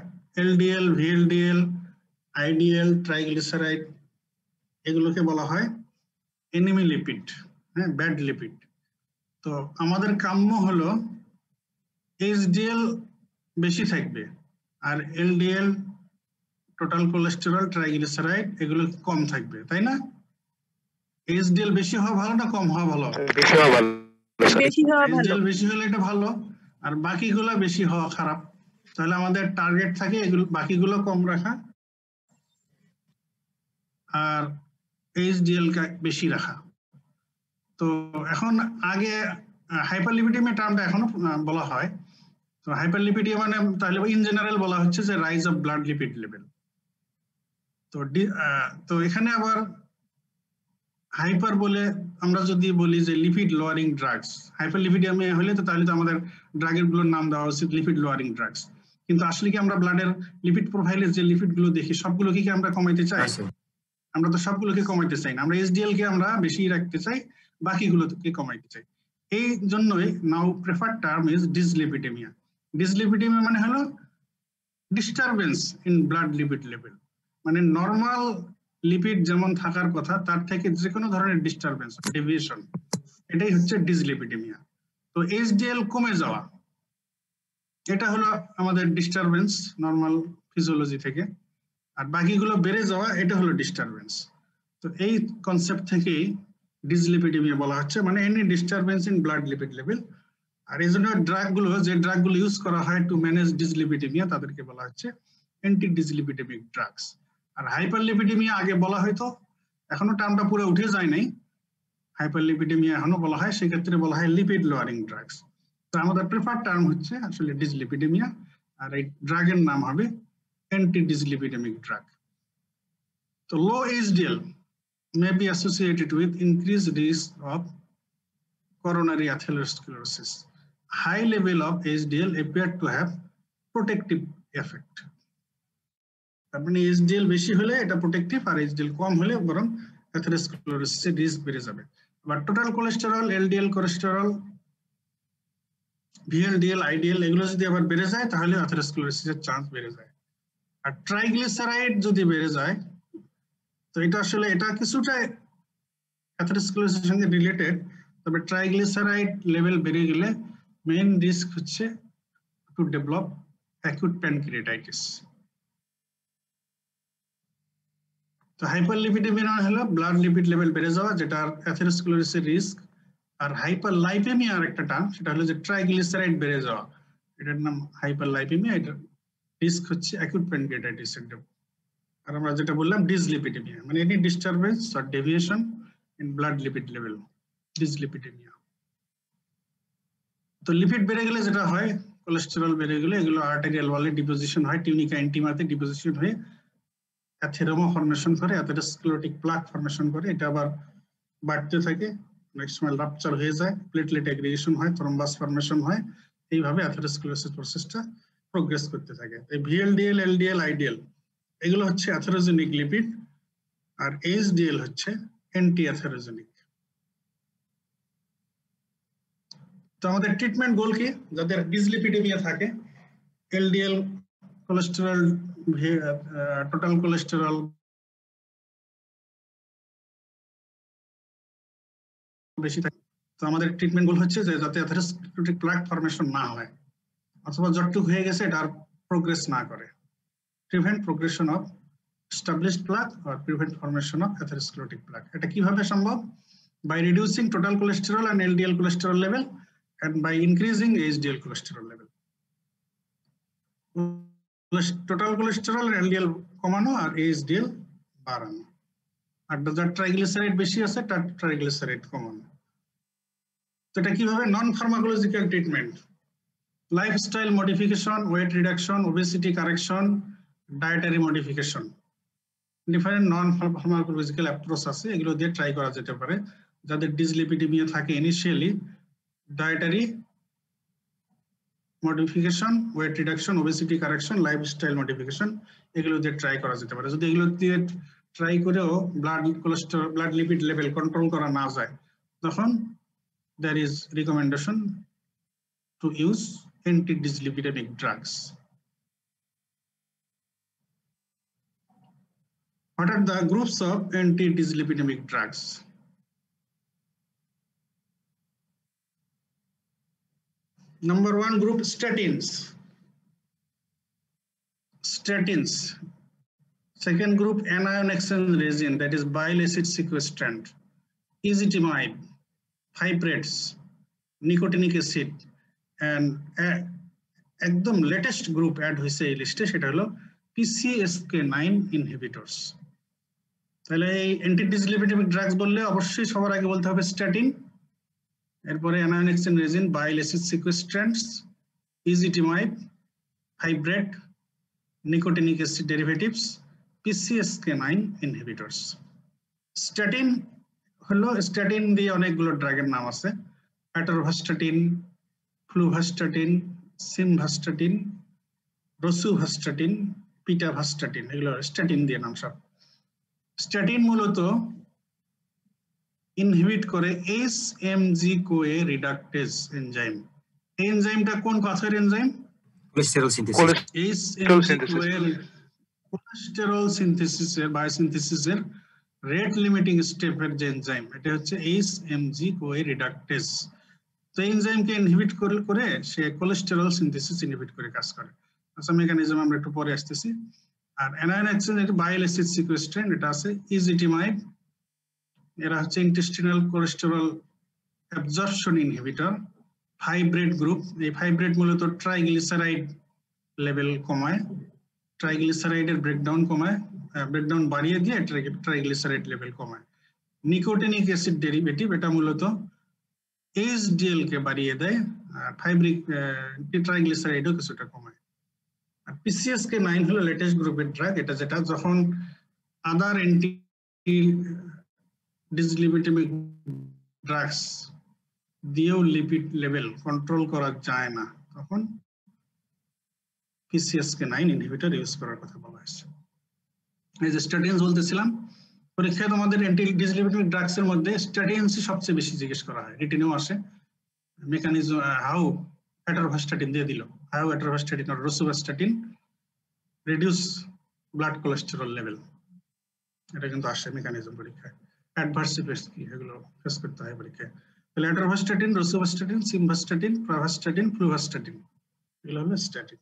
এলডিএল, ভিএলডিএল, আইডিএল, ট্রাইগ্লিসারাইড এগুলোকে বলা হয় এনিমি লিপিড, হ্যাঁ, ব্যাড লিপিড। তো আমাদের কাম্য হলো এইচডিএল বেশি থাকবে আর এলডিএল, টোটাল কোলেস্টেরল, ট্রাইগ্লিসারাইড এগুলো কম থাকবে, তাই না? এইচডিএল বেশি হওয়া ভালো না কম হওয়া ভালো? বেশি হওয়া ভালো স্যার। বেশি হওয়া ভালো। এইচডিএল বেশি হলে এটা ভালো, আর বাকিগুলো বেশি হওয়া খারাপ। তাহলে আমাদের টার্গেট থাকে এগুলো বাকিগুলো কম রাখা আর এইচডিএল বেশি রাখা। তো এখন আগে হাইপারলিপিডেমিয়া টার্মটা এখনো বলা হয়। তো হাইপারলিপিডিয়া মানে তাহলে ইন জেনারেল বলা হচ্ছে যে rise of blood lipid level. তো এখানে আবার হাইপার বলে আমরা যদি বলি যে লিপিড লোয়ারিং ড্রাগস, হাইপারলিপিডিয়ামিয়া হলে তো তাহলে তো আমাদের ড্রাগের গুলোর নাম দেওয়া উচিত লিপিড লোয়ারিং ড্রাগস। কিন্তু আসলে কি আমরা ব্লাডের লিপিড প্রোফাইলে যে লিপিড গুলো দেখি সবগুলো কি আমরা কমাইতে চাই? আমরা তো সবগুলোকে কমাইতে চাই না, আমরা এইচডিএল কে আমরা বেশি রাখতে চাই, বাকিগুলোকে কমাইতে চাই। এই জন্যই now prefer term is dyslipidaemia. Dyslipidaemia মানে হলো disturbance in blood lipid level, মানে নরমাল লিপিড যেমন থাকার কথা তার থেকে যে কোনো ধরনের ডিস্টারবেন্স, ডেভিয়েশন, এটাই হচ্ছে ডিসলিপিডেমিয়া। তো এইচডিএল কমে যাওয়া, এটা হলো আমাদের ডিস্টারবেন্স নরমাল ফিজিওলজি থেকে। আর বাকিগুলো বেড়ে যাওয়া এটা হলো ডিস্টারবেন্স। তো এই কনসেপ্ট থেকেই ডিসলিপিডেমিয়া বলা হচ্ছে, মানে any disturbance in blood lipid level. আর এই জন্য ড্রাগগুলো, যে ড্রাগগুলো ইউজ করা হয় টু ম্যানেজ ডিসলিপিডেমিয়া, তাদেরকে বলা হচ্ছে অ্যান্টি ডিসলিপিডেমিক ড্রাগস। আর হাইপারলিপিডেমিয়া আগে বলা হয়তো, এখনো টার্মটা পুরো উঠে যায় নাই, হাইপারলিপিডেমিয়া এখনো বলা হয়, সেক্ষেত্রে বলা হয় লিপিড লোয়ারিং ড্রাগস। তো আমাদের প্রেফার টার্ম হচ্ছে আসলে ডিসলিপিডেমিয়া, আর এই ড্রাগের নাম হবে অ্যান্টি ডিসলিপিডেমিক ড্রাগ। তো লো HDL may be associated with increased risk of coronary atherosclerosis. High level of HDL appear to have protective effect. তার মানে HDL বেশি হলে এটা প্রোটেক্টিভ, আর HDL কম হলে বরং অ্যাথেরোস্ক্লেরোসিসের রিস্ক বেড়ে যাবে। আবার total cholesterol, LDL cholesterol, VLDL, IDL এগুলো যদি আবার বেড়ে যায় তাহলে অ্যাথেরোস্ক্লেরোসিসের চান্স বেড়ে যায়। আর ট্রাইগ্লিসারাইড যদি বেড়ে যায়, তো এটা আসলে এটা কিছুটা অ্যাথেরোস্ক্লেরোসিসের সঙ্গে রিলেটেড, তবে ট্রাইগ্লিসারাইড লেভেল বেড়ে গেলে মেইন রিস্ক হচ্ছে টু ডেভেলপ অ্যাকিউট প্যানক্রিয়াটাইটিস। তো হাইপারলিপিডেমিয়া হলো ব্লাড লিপিড লেভেল বেড়ে যাওয়া, যেটা অ্যাথেরোস্ক্লেরোসিসের রিস্ক। আর হাইপারলাইপেমিয়া আর একটা টার্ম, সেটা হলো যে ট্রাইগ্লিসারাইড বেড়ে যাওয়া, এটার নাম হাইপারলাইপেমিয়া, এটার রিস্ক হচ্ছে অ্যাকিউট প্যানক্রিয়াটাইটিস। আর আমরা যেটা বললাম ডিসলিপিডেমিয়া, মানে any disturbance or deviation in blood lipid level, dyslipidemia. তো লিপিড বেড়ে গেলে যেটা হয়, কোলেস্টেরল বেড়ে গেলে এগুলো আর্টেরিয়াল ওয়ালে ডিপোজিশন হয়, টিউনিকা ইন্টিমাতে ডিপোজিশন হয়ে অ্যাথেরোমা ফর্মেশন করে, অ্যাথেরোস্ক্লেরোটিক প্লাক ফর্মেশন করে, এটা আবার বাড়তে থাকে, অনেক সময় রাপচার হয়ে যায়, প্লেটলেট অ্যাগ্রিগেশন হয়, থ্রম্বাস ফর্মেশন হয়, এইভাবে অ্যাথেরোস্ক্লেরোসিস প্রসেসটা প্রোগ্রেস করতে থাকে। এই VLDL, LDL, IDL এগুলো হচ্ছে অ্যাথেরোজেনিক লিপিড, আর HDL হচ্ছে অ্যান্টি অ্যাথেরোজেনিক। তো আমাদের ট্রিটমেন্ট গোল কি? যাদের ডিসলিপিডেমিয়া থাকে, LDL কোলেস্টেরল, টোটাল কোলেস্টেরল বেশি থাকে, তো আমাদের ট্রিটমেন্ট গোল হচ্ছে যে যাতে অ্যাথেরোস্ক্লেরোটিক প্লাক ফর্মেশন না হয়, অথবা যতটুকু হয়ে গেছে এটা আর প্রোগ্রেস না করে। Prevent progression of established plaque or prevent formation of atherosclerotic plaque. এটা কিভাবে সম্ভব? By reducing total cholesterol and LDL cholesterol level and by increasing HDL cholesterol level. Total cholesterol and LDL কমানো আর HDL বাড়ানো। আর যার triglyceride বেশি আছে তার triglyceride কমানো। তো এটা কিভাবে? Non pharmacological treatment, lifestyle modification, weight reduction, obesity correction, dietary modification, different non pharmacological approach আছে, এগুলো দিয়ে ট্রাই করা যেতে পারে। যাদের ডিসলিপিডেমিয়া থাকে initially, dietary modification, weight reduction, obesity correction, lifestyle modification এগুলো দিয়ে ট্রাই করা যেতে পারে। যদি এগুলো দিয়ে ট্রাই করেও blood cholesterol, blood lipid level control করা না যায়, তখন there is recommendation to use anti-dyslipidemic drugs. What are the groups of anti-dyslipidemic drugs? Number one group, statins. Statins. Second group, anion exchange resin, that is bile acid sequestrant, ezetimibe, fibrates, nicotinic acid, and একদম latest group add হয়েছে এই লিস্টে, সেটা হলো PCSK9 inhibitors. তাহলে এই anti ডিসলিপিডেমিক drugs বললে অবশ্যই সবার আগে বলতে হবে স্ট্যাটিন, এরপরে anion exchange resin, bile acid sequestrants, ezetimibe, fibrate, nicotinic acid derivatives, PCSK9 inhibitors. Statin হলো, স্ট্যাটিন দিয়ে অনেকগুলো ড্রাগের নাম আছে, atorvastatin, fluvastatin, simvastatin, rosuvastatin, pitavastatin, এগুলো স্ট্যাটিন দিয়ে নাম সব। স্ট্যাটিন মূলত ইনহিবিট করে HMG-CoA রিডাকটেজ এনজাইম। এই এনজাইমটা কোন পাথওয়ের এনজাইম? Cholesterol synthesis. কোলেস্টেরল সিনথেসিসের, বায়োসিনথেসিসের রেট লিমিটিং স্টেপের যে এনজাইম, এটা হচ্ছে HMG-CoA রিডাকটেজ। তো এই এনজাইমকে ইনহিবিট করে সে কোলেস্টেরল সিনথেসিস ইনহিবিট করে কাজ করে। আচ্ছা, মেকানিজম আমরা একটু পরে আসতেছি। আর অ্যানায়ন এক্সচেঞ্জ এটা বাইল অ্যাসিড সিকোয়েস্ট্রেন, এটা আছে ইজিটিমাইব। এরা হচ্ছে intestinal cholesterol absorption inhibitor, ফাইব্রেট group. এই ফাইব্রেট মূলত ট্রাইগ্লিসারাইড লেভেল কমায়, ট্রাইগ্লিসারাইডের ব্রেকডাউন কমায়, ব্রেকডাউন বাড়িয়ে দিয়ে ট্রাইগ্লিসারাইড লেভেল কমায়। নিকোটিনিক অ্যাসিড ডেরিভেটিভ, এটা মূলত এইচডিএল কে বাড়িয়ে দেয়, ফাইব্রিক ট্রাইগ্লিসারাইডও কিছুটা কমায়। আর PCSK9 হলো লেটেস্ট গ্রুপের ড্রাগ, এটা যেটা যখন আদার অ্যান্টি ডিসলিপিডেমিক ড্রাগস দিয়েও লিপিড লেভেল কন্ট্রোল করা যায় না, তখন PCSK9 ইনহিবিটর ইউজ করার কথা বলা হয়েছে। এই যে স্ট্যাটিনস বলতেছিলাম, পরীক্ষায় তোমাদের অ্যান্টি ডিসলিপিডেমিক ড্রাগস এর মধ্যে স্ট্যাটিনসই সবচেয়ে বেশি জিজ্ঞেস করা হয়, রিটেনেও আসে। মেকানিজম হাউ অ্যাটরভাস্টাটিন দিয়ে দিল, how atorvastatin or rosuvastatin reduce blood cholesterol level, এটা কিন্তু আসে মেকানিজম পরীক্ষায়। অ্যাডভার্স ইফেক্টস কি, এগুলো ফেস করতে হয় পরীক্ষায়। তাহলে অ্যাটরভাস্টাটিন, রোসুভাস্টাটিন, সিমভাস্টাটিন, প্রাভাস্টাটিন, ফ্লুভাস্টাটিন, এগুলো হলো স্ট্যাটিন।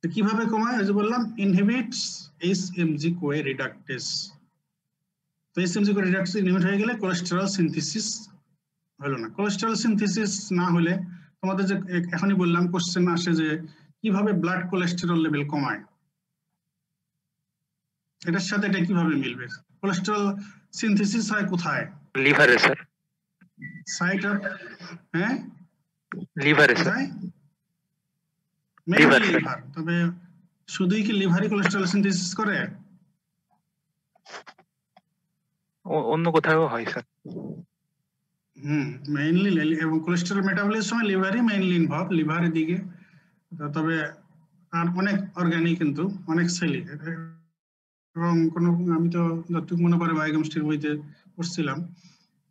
তো কিভাবে কমায়, এই যে বললাম ইনহিবিটস HMG-CoA রিডাকটেস। তো HMG-CoA রিডাকটেস ইনহিবিট হয়ে গেলে কোলেস্টেরল সিনথেসিস হলো না। কোলেস্টেরল সিনথেসিস না হলে তোমাদের যে এখনই বললাম কোশ্চেন আসে যে কিভাবে ব্লাড কোলেস্টেরল লেভেল কমায়, এটার সাথে এটা কিভাবে মিলবে? কোলেস্টেরল সিনথেসিস হয় কোথায়? লিভারে স্যার, সাইট অফ, হ্যাঁ লিভারে স্যার, কোথায়? Mainly liver. তবে শুধুই কি লিভারই কোলেস্টেরল সিনথেসিস করে? অন্য কোথাও হয় স্যার। মেইনলি, এবং কোলেস্টেরল মেটাবলিজমের সময় লিভারই মেইনলি ইনভলভ, লিভারের দিকে। তবে আর অনেক অর্গানিক কিন্তু অনেক সেলই, এবং কোনো, আমি তো যতটুকু মনে পড়ে বায়োকেমিস্ট্রির বইতে পড়ছিলাম,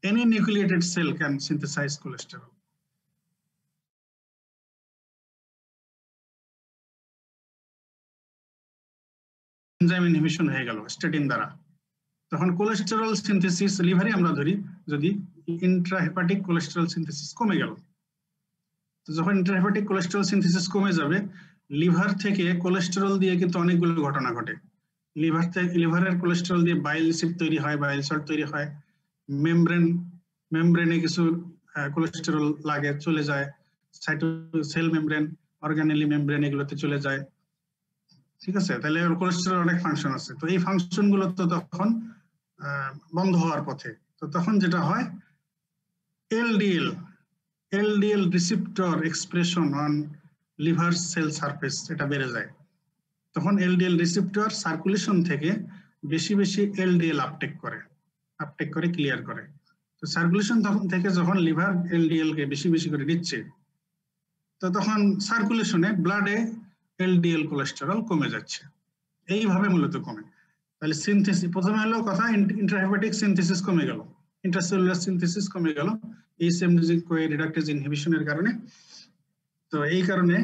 any nucleated cell can synthesize cholesterol. Enzyme inhibition হয়ে গেল স্ট্যাটিন দ্বারা, তখন কোলেস্টেরল সিনথেসিস লিভারই আমরা ধরি, যদি ইন্ট্রাহেপাটিক কোলেস্টেরল সিনথেসিস কমে গেল। তো যখন ইন্ট্রাহেপাটিক কোলেস্টেরল সিনথেসিস কমে যাবে, লিভার থেকে কোলেস্টেরল দিয়ে কিন্তু অনেকগুলো ঘটনা ঘটে। লিভারের কোলেস্টেরল দিয়ে বাইল অ্যাসিড তৈরি হয়, বাইল সল্ট তৈরি হয়, মেমব্রেনে কিছু কোলেস্টেরল লাগে, চলে যায়, সেল মেমব্রেন, অর্গানেলি মেমব্রেন, এগুলোতে চলে যায়। ঠিক আছে, তাহলে কোলেস্টেরল অনেক ফাংশন আছে। তো এই ফাংশন গুলো তো তখন বন্ধ হওয়ার পথে। তো তখন যেটা হয়, LDL receptor expression on liver cell surface এটা বেড়ে যায়। তখন LDL রিসিপ্টর সার্কুলেশন থেকে বেশি বেশি LDL আপটেক করে ক্লিয়ার করে। তো সার্কুলেশন তখন থেকে যখন লিভার LDL কে বেশি বেশি করে দিচ্ছে, তো তখন সার্কুলেশনে ব্লাডে LDL কোলেস্টেরল কমে যাচ্ছে, এইভাবে মূলত কমে। তাহলে সিনথেসিস প্রথমে হলো কথা, ইন্ট্রাহেপাটিক সিনথেসিস কমে গেল, ইন্ট্রাসেলুলার সিনথেসিস কমে গেল HMG-CoA রিডাকটেজ ইনহিবিশনের কারণে। তো এই কারণে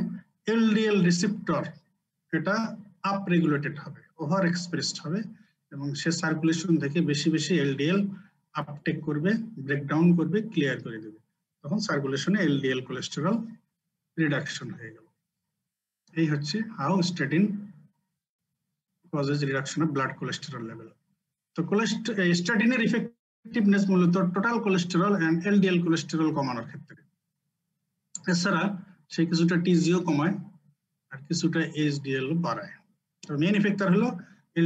LDL রিসিপ্টর এটা আপ রেগুলেটেড হবে, ওভার এক্সপ্রেসড হবে, এবং সে সার্কুলেশন থেকে বেশি বেশি LDL আপটেক করবে, ব্রেকডাউন করবে, ক্লিয়ার করে দেবে। তখন সার্কুলেশনে LDL কোলেস্টেরল রিডাকশন হয়ে গেল। এই হচ্ছে how statin causes reduction of blood cholesterol level. তো স্ট্যাটিনের ইফেক্টিভনেস মূলত total cholesterol and LDL cholesterol কমানোর ক্ষেত্রে। এছাড়া সে কিছুটা TGO কমায় আর কিছুটা HDL বাড়ায়। তো মেইন ইফেক্টর হলো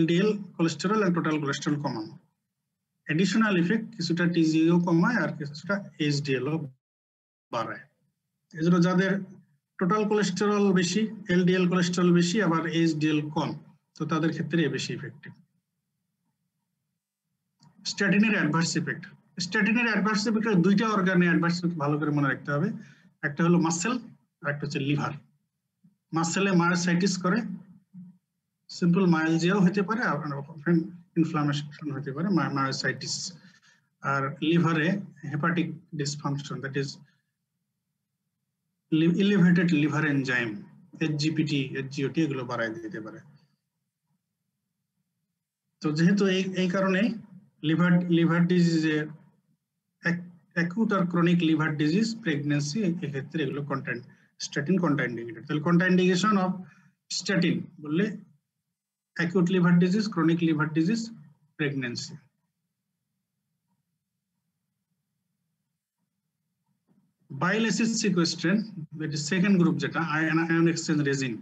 LDL cholesterol and total cholesterol কমানো। এডিশনাল ইফেক্ট কিছুটা TGO কমায় আর কিছুটা HDL বাড়ায়। এজন্য যাদের টোটাল কোলেস্টেরল বেশি, LDL কোলেস্টেরল বেশি, আবার HDL কম, তো তাদের ক্ষেত্রে বেশি ইফেক্টিভ। স্ট্যাটিনের অ্যাডভার্স ইফেক্ট, স্ট্যাটিনের অ্যাডভার্স ইফেক্ট দুইটা অর্গানে অ্যাডভার্স ইফেক্ট ভালো করে মনে রাখতে হবে। একটা হলো মাসেল আর একটা হচ্ছে লিভার। মাসেলে মায়োসাইটিস করে, সিম্পল মায়ালজিয়াও হতে পারে, ইনফ্লামেশন হতে পারে, মায়োসাইটিস। আর লিভারে hepatic dysfunction, that is elevated liver enzyme, HGPT, HGOT এগুলো বাড়ায় দিতে পারে। তো যেহেতু এই কারণে লিভার ডিজিজে, অ্যাকুট আর ক্রনিক লিভার ডিজিজ, প্রেগন্যান্সি, এক্ষেত্রে এগুলো স্ট্যাটিন কন্ট্রাইন্ডিকেটেড। তাহলে কন্ট্রাইন্ডিকেশন অফ স্ট্যাটিন বললে acute liver disease, chronic liver disease, pregnancy. Bile acid sequestrant, that is second group যেটা ion exchange resin.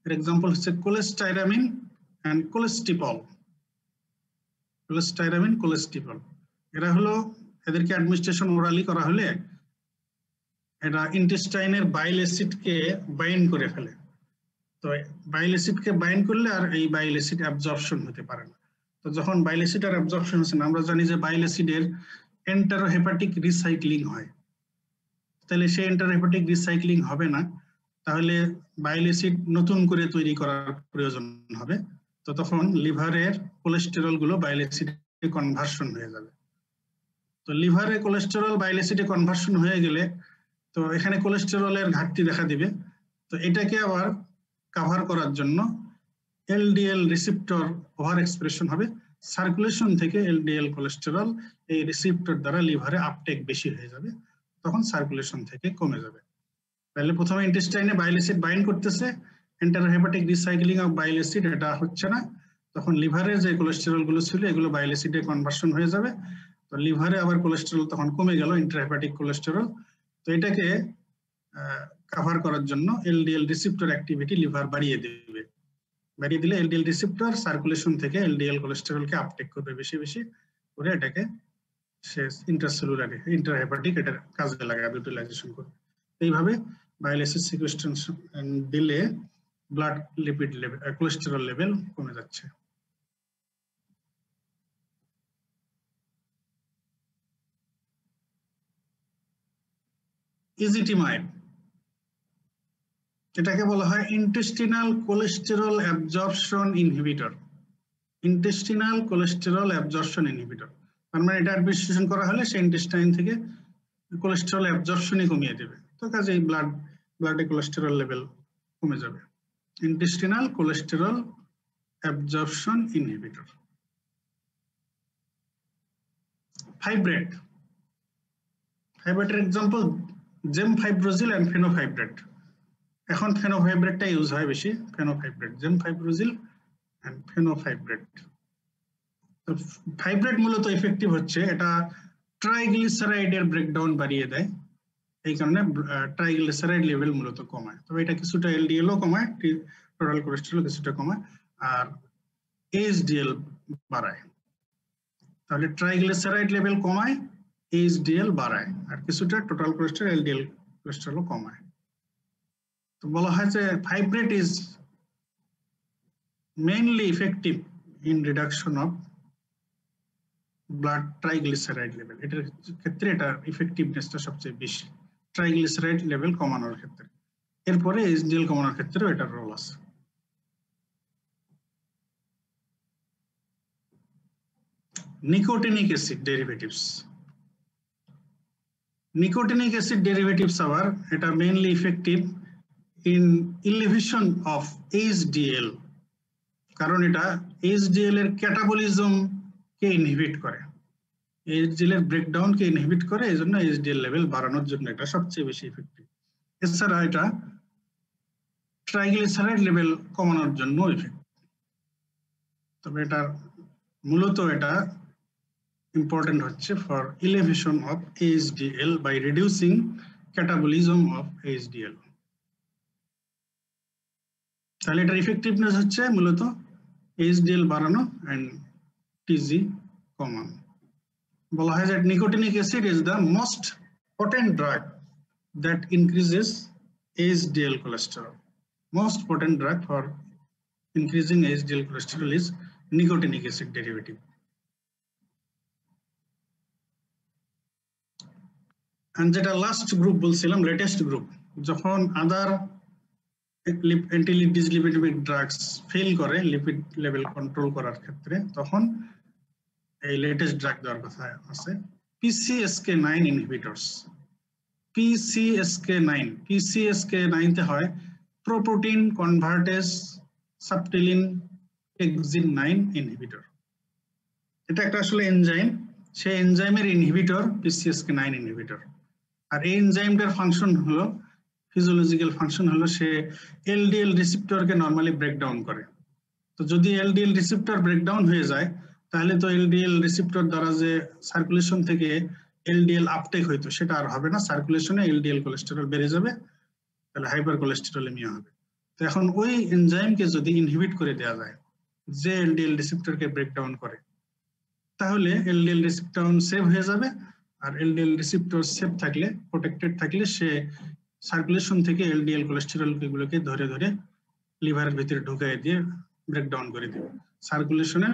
For example হচ্ছে cholestyramine and cholestyramine. cholestyramine, cholestyramine. এরা হলো এদেরকে administration orally করা হলে এটা ইন্টেস্টাইনের বাইল অ্যাসিডকে বাইন্ড করে ফেলে। তো বাইল অ্যাসিডকে বাইন্ড করলে আর এই বাইল অ্যাসিড অ্যাবজর্পশন হতে পারে না। তো যখন বাইল অ্যাসিড আর অ্যাবজর্পশন হচ্ছে না, আমরা জানি যে বাইল অ্যাসিডের এন্টারোহেপাটিক রিসাইক্লিং হয়। তাহলে সেই এন্টারোহেপাটিক রিসাইক্লিং হবে না, তাহলে বাইল অ্যাসিড নতুন করে তৈরি করার প্রয়োজন হবে। তো তখন লিভারের কোলেস্টেরল গুলো বাইল অ্যাসিডে কনভার্সন হয়ে যাবে। তো লিভারে কোলেস্টেরল বাইল অ্যাসিডে কনভার্সন হয়ে গেলে তো এখানে কোলেস্টেরলের ঘাটতি দেখা দিবে। তো এটাকে আবার কভার করার জন্য এলডিএল রিসেপ্টর ওভার এক্সপ্রেশন হবে, সার্কুলেশন থেকে এলডিএল কোলেস্টেরল এই রিসেপ্টর দ্বারা লিভারে আপটেক বেশি হয়ে যাবে, তখন সার্কুলেশন থেকে কমে যাবে। তাহলে প্রথমে ইন্টেস্টাইনে বাইল অ্যাসিড বাইন্ড করতেছে, এন্টারোহেপাটিক রিসাইক্লিং অফ বাইল অ্যাসিড এটা হচ্ছে না, তখন লিভারের যে কোলেস্টেরল গুলো ছিল এগুলো বাইল অ্যাসিডে কনভার্সন হয়ে যাবে। তো লিভারে আবার কোলেস্টেরল তখন কমে গেল, ইন্ট্রাহেপাটিক কোলেস্টেরল। তো এটাকে কভার করার জন্য এলডিএল রিসেপ্টর অ্যাক্টিভিটি লিভার বাড়িয়ে দিবে, বাড়িয়ে দিলে এলডিএল রিসেপ্টর সার্কুলেশন থেকে এলডিএল কোলেস্টেরলকে আপটেক করবে বেশি বেশি করে, এটাকে সে ইন্ট্রাসেলুলারে ইন্ট্রাহেপাটিক এটার কাজে লাগাবে, ইউটিলাইজেশন করবে। এইভাবে বাইল অ্যাসিড সিকুয়েস্ট্রেশন দিলে blood lipid level, cholesterol level কমে যাচ্ছে। ইজিটিমাইড, এটাকে বলা হয় intestinal cholesterol absorption inhibitor. Intestinal cholesterol absorption inhibitor, তার মানে এটা অ্যাডমিনিস্ট্রেশন করা হলে সে ইন্টেস্টাইন থেকে কোলেস্টেরল অ্যাবজর্পশনই কমিয়ে দেবে, তো কাজেই ব্লাডে কোলেস্টেরল লেভেল কমে যাবে। Intestinal cholesterol absorption inhibitor. Fibrate, ফাইব্রেটের এক্সাম্পল জেমফাইব্রোজিল এন্ড ফেনোফাইব্রেট। এখন ফেনোফাইব্রেটটা ইউজ হয় বেশি, ফেনোফাইব্রেট, জেমফাইব্রোজিল এন্ড ফেনোফাইব্রেট। তো ফাইব্রেট মূলত ইফেক্টিভ হচ্ছে এটা ট্রাইগ্লিসারাইডের ব্রেকডাউন বাড়িয়ে দেয়, এই কারণে ট্রাইগ্লিসারাইড লেভেল মূলত কমায়। তবে এটা কিছুটা এলডিএলও কমায়, টোটাল কোলেস্টেরল কিছুটা কমায়, আর এইচডিএল বাড়ায়। তাহলে ট্রাইগ্লিসারাইড লেভেল কমায়, এইচডিএল বাড়ায়, আর কিছুটা টোটাল কোলেস্টেরল এলডিএল কোলেস্টেরলও কমায়। তো বলা হয় যে ফাইব্রেট is mainly effective in reduction of blood triglyceride level. এটার ক্ষেত্রে এটা ইফেক্টিভনেসটা সবচেয়ে বেশি ট্রাইগ্লিসারাইড লেভেল কমানোর ক্ষেত্রে। এরপরে এইচডিএল কমানোর ক্ষেত্রেও এটার রোল আছে। Nicotinic acid derivatives, nicotinic acid derivatives আবার এটা mainly effective in inhibition of HDL, কারণ এটা এইচডিএল এর ক্যাটাবলিজম কে ইনহিবিট করে, এইচডিএল এর ব্রেকডাউন কে ইনহিবিট করে, এইজন্য এইচডিএল লেভেল বাড়ানোর জন্য এটা সবচেয়ে বেশি ইফেক্টিভ। এছাড়া এটা ট্রাইগ্লিসারাইড লেভেল কমানোর জন্য ইফেক্টিভ। তবে এটা মূলত এটা ইম্পর্টেন্ট হচ্ছে for elevation of HDL by reducing catabolism of HDL. তাহলে এটার ইফেক্টিভনেস হচ্ছে মূলত এইচডিএল বাড়ানো এন্ড টিজি কমানো। বলা হয় যে nicotinic acid is the most potent drug that increases HDL cholesterol. Most potent drug for increasing HDL cholesterol is nicotinic acid derivative. And যেটা লাস্ট গ্রুপ বলছিলাম, লেটেস্ট গ্রুপ, যখন আদার অ্যান্টি-ডিসলিপিডিমিক ড্রাগস ফেল করে lipid level control করার ক্ষেত্রে, তখন এই latest drug দেওয়ার কথা আছে, PCSK9 ইনহিবিটরস। PCSK9 তে হয় প্রোটোটিন কনভার্টেজ সাবটিলিন এক্সিন 9 ইনহিবিটর। এটা একটা আসলে এনজাইম, সেই এনজাইমের ইনহিবিটর PCSK9 ইনহিবিটর। আর এই এনজাইমটার ফাংশন হলো, ফিজিওলজিক্যাল ফাংশন হলো, সে এলডিএল রিসেপ্টরকে নরমালি ব্রেকডাউন করে। তো যদি এলডিএল রিসেপ্টর ব্রেকডাউন হয়ে যায় তাহলে তো এলডিএল রিসেপ্টর দ্বারা যে সার্কুলেশন থেকে এলডিএল আপটেক হইতো সেটা আর হবে না, সার্কুলেশনে এলডিএল কোলেস্টেরল বেড়ে যাবে, তাহলে হাইপার কোলেস্টেরোলেমিয়া হবে। তো এখন ওই এনজাইমকে যদি ইনহিবিট করে দেওয়া যায় যে এলডিএল রিসেপ্টরকে ব্রেকডাউন করে, তাহলে এলডিএল রিসেপ্টর সেভ হয়ে যাবে, আর এলডিএল রিসেপ্টর সেভ থাকলে, প্রোটেক্টেড থাকলে, সে সার্কুলেশন থেকে এলডিএল কোলেস্টেরল গুলোকে ধরে ধরে লিভারের ভিতরে ঢুকাই দিয়ে ব্রেকডাউন করে দেবে, সার্কুলেশনে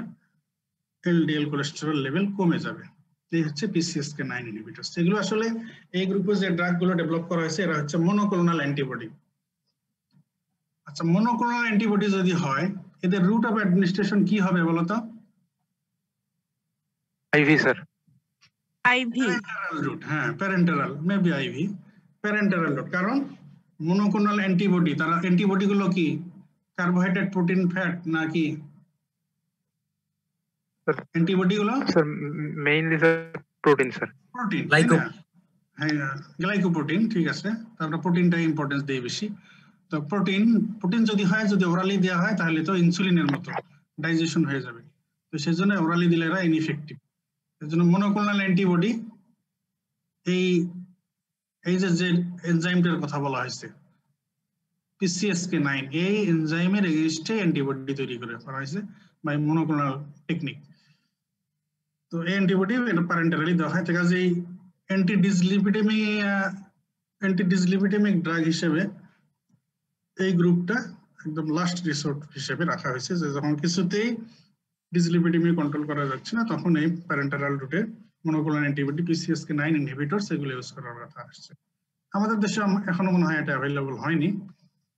এলডিএল কোলেস্টেরল লেভেল কমে যাবে। এই হচ্ছে PCSK9 ইনহিবিটরস। এগুলো আসলে এই গ্রুপে যে ড্রাগগুলো ডেভেলপ করা হয়েছে এরা হচ্ছে মনোক্লোনাল অ্যান্টিবডি। আচ্ছা, মনোক্লোনাল অ্যান্টিবডি যদি হয় এদের রুট অফ অ্যাডমিনিস্ট্রেশন কি হবে বলতো? IV sir. IV. Parenteral route, হ্যাঁ parenteral, maybe IV, parenteral route. কারণ মনোক্লোনাল অ্যান্টিবডি, তারা অ্যান্টিবডি গুলো কি কার্বোহাইড্রেট, প্রোটিন, ফ্যাট নাকি? অ্যান্টিবডি গুলো sir mainly sir protein sir. Protein, হ্যাঁ গ্লাইকোপ্রোটিন, ঠিক আছে। তারপরে প্রোটিনটা ইম্পর্টেন্স দেয় বেশি। তো প্রোটিন যদি হয়, যদি ওরালি দেওয়া হয় তাহলে তো ইনসুলিনের মতো ডাইজেশন হয়ে যাবে, তো সেজন্য ওরালি দিলে এরা ইনইফেক্টিভ। এজন্য মনোক্লোনাল অ্যান্টিবডি এই যে এনজাইমটার কথা বলা হয়েছে PCSK9, এই এনজাইমের এগেইনস্টে অ্যান্টিবডি তৈরি করে করা হয়েছে বাই মনোক্লোনাল টেকনিক। তো এই অ্যান্টিবডি এটা প্যারেন্টারালি দেওয়া হয়। কাজে এই অ্যান্টিডিসলিপিডেমিক ড্রাগ হিসেবে এই গ্রুপটা একদম লাস্ট রিসোর্ট হিসেবে রাখা হয়েছে, যে যখন কিছুতেই ডিসলিপিডেমি কন্ট্রোল করা যাচ্ছে না তখন এই প্যারেন্টারাল রুটে মনোক্লোনাল অ্যান্টিবডি PCSK9 ইনহিবিটরস এগুলো ইউজ করার কথা আসছে। আমাদের দেশে এখনো মনে হয় এটা অ্যাভেলেবল হয়নি,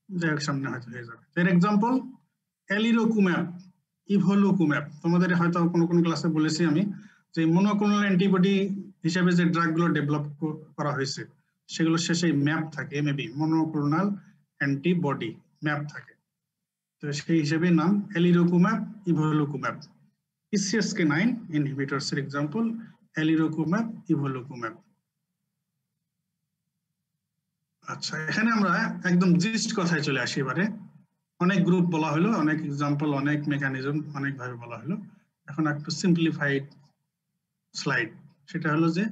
যাই হোক সামনে হয়তো হয়ে যাবে। এর এক্সাম্পল এলিরোকুম্যাব, ইভোলুকুম্যাব। তোমাদের হয়তো কোনো ক্লাসে বলেছি আমি যে মনোক্লোনাল অ্যান্টিবডি হিসেবে যে ড্রাগগুলো ডেভেলপ করা হয়েছে সেগুলো শেষে ম্যাপ থাকে, এমএবি, মনোক্লোনাল অ্যান্টিবডি ম্যাপ থাকে। তো সেই হিসেবে নাম এলিরোকুম্যাব, ইভোলুকুম্যাব। PCSK9 ইনহিবিটরস এর এক্সাম্পল এলিরোকুম্যাব, ইভোলুকুম্যাব। আচ্ছা, এখানে আমরা একদম জিস্ট কথায় চলে আসি এবারে। অনেক গ্রুপ বলা হলো, অনেক এক্সাম্পল, অনেক মেকানিজম, অনেক ভাবে বলা হলো। এখন একটু সিম্পলিফাইড স্লাইড, সেটা হলো যে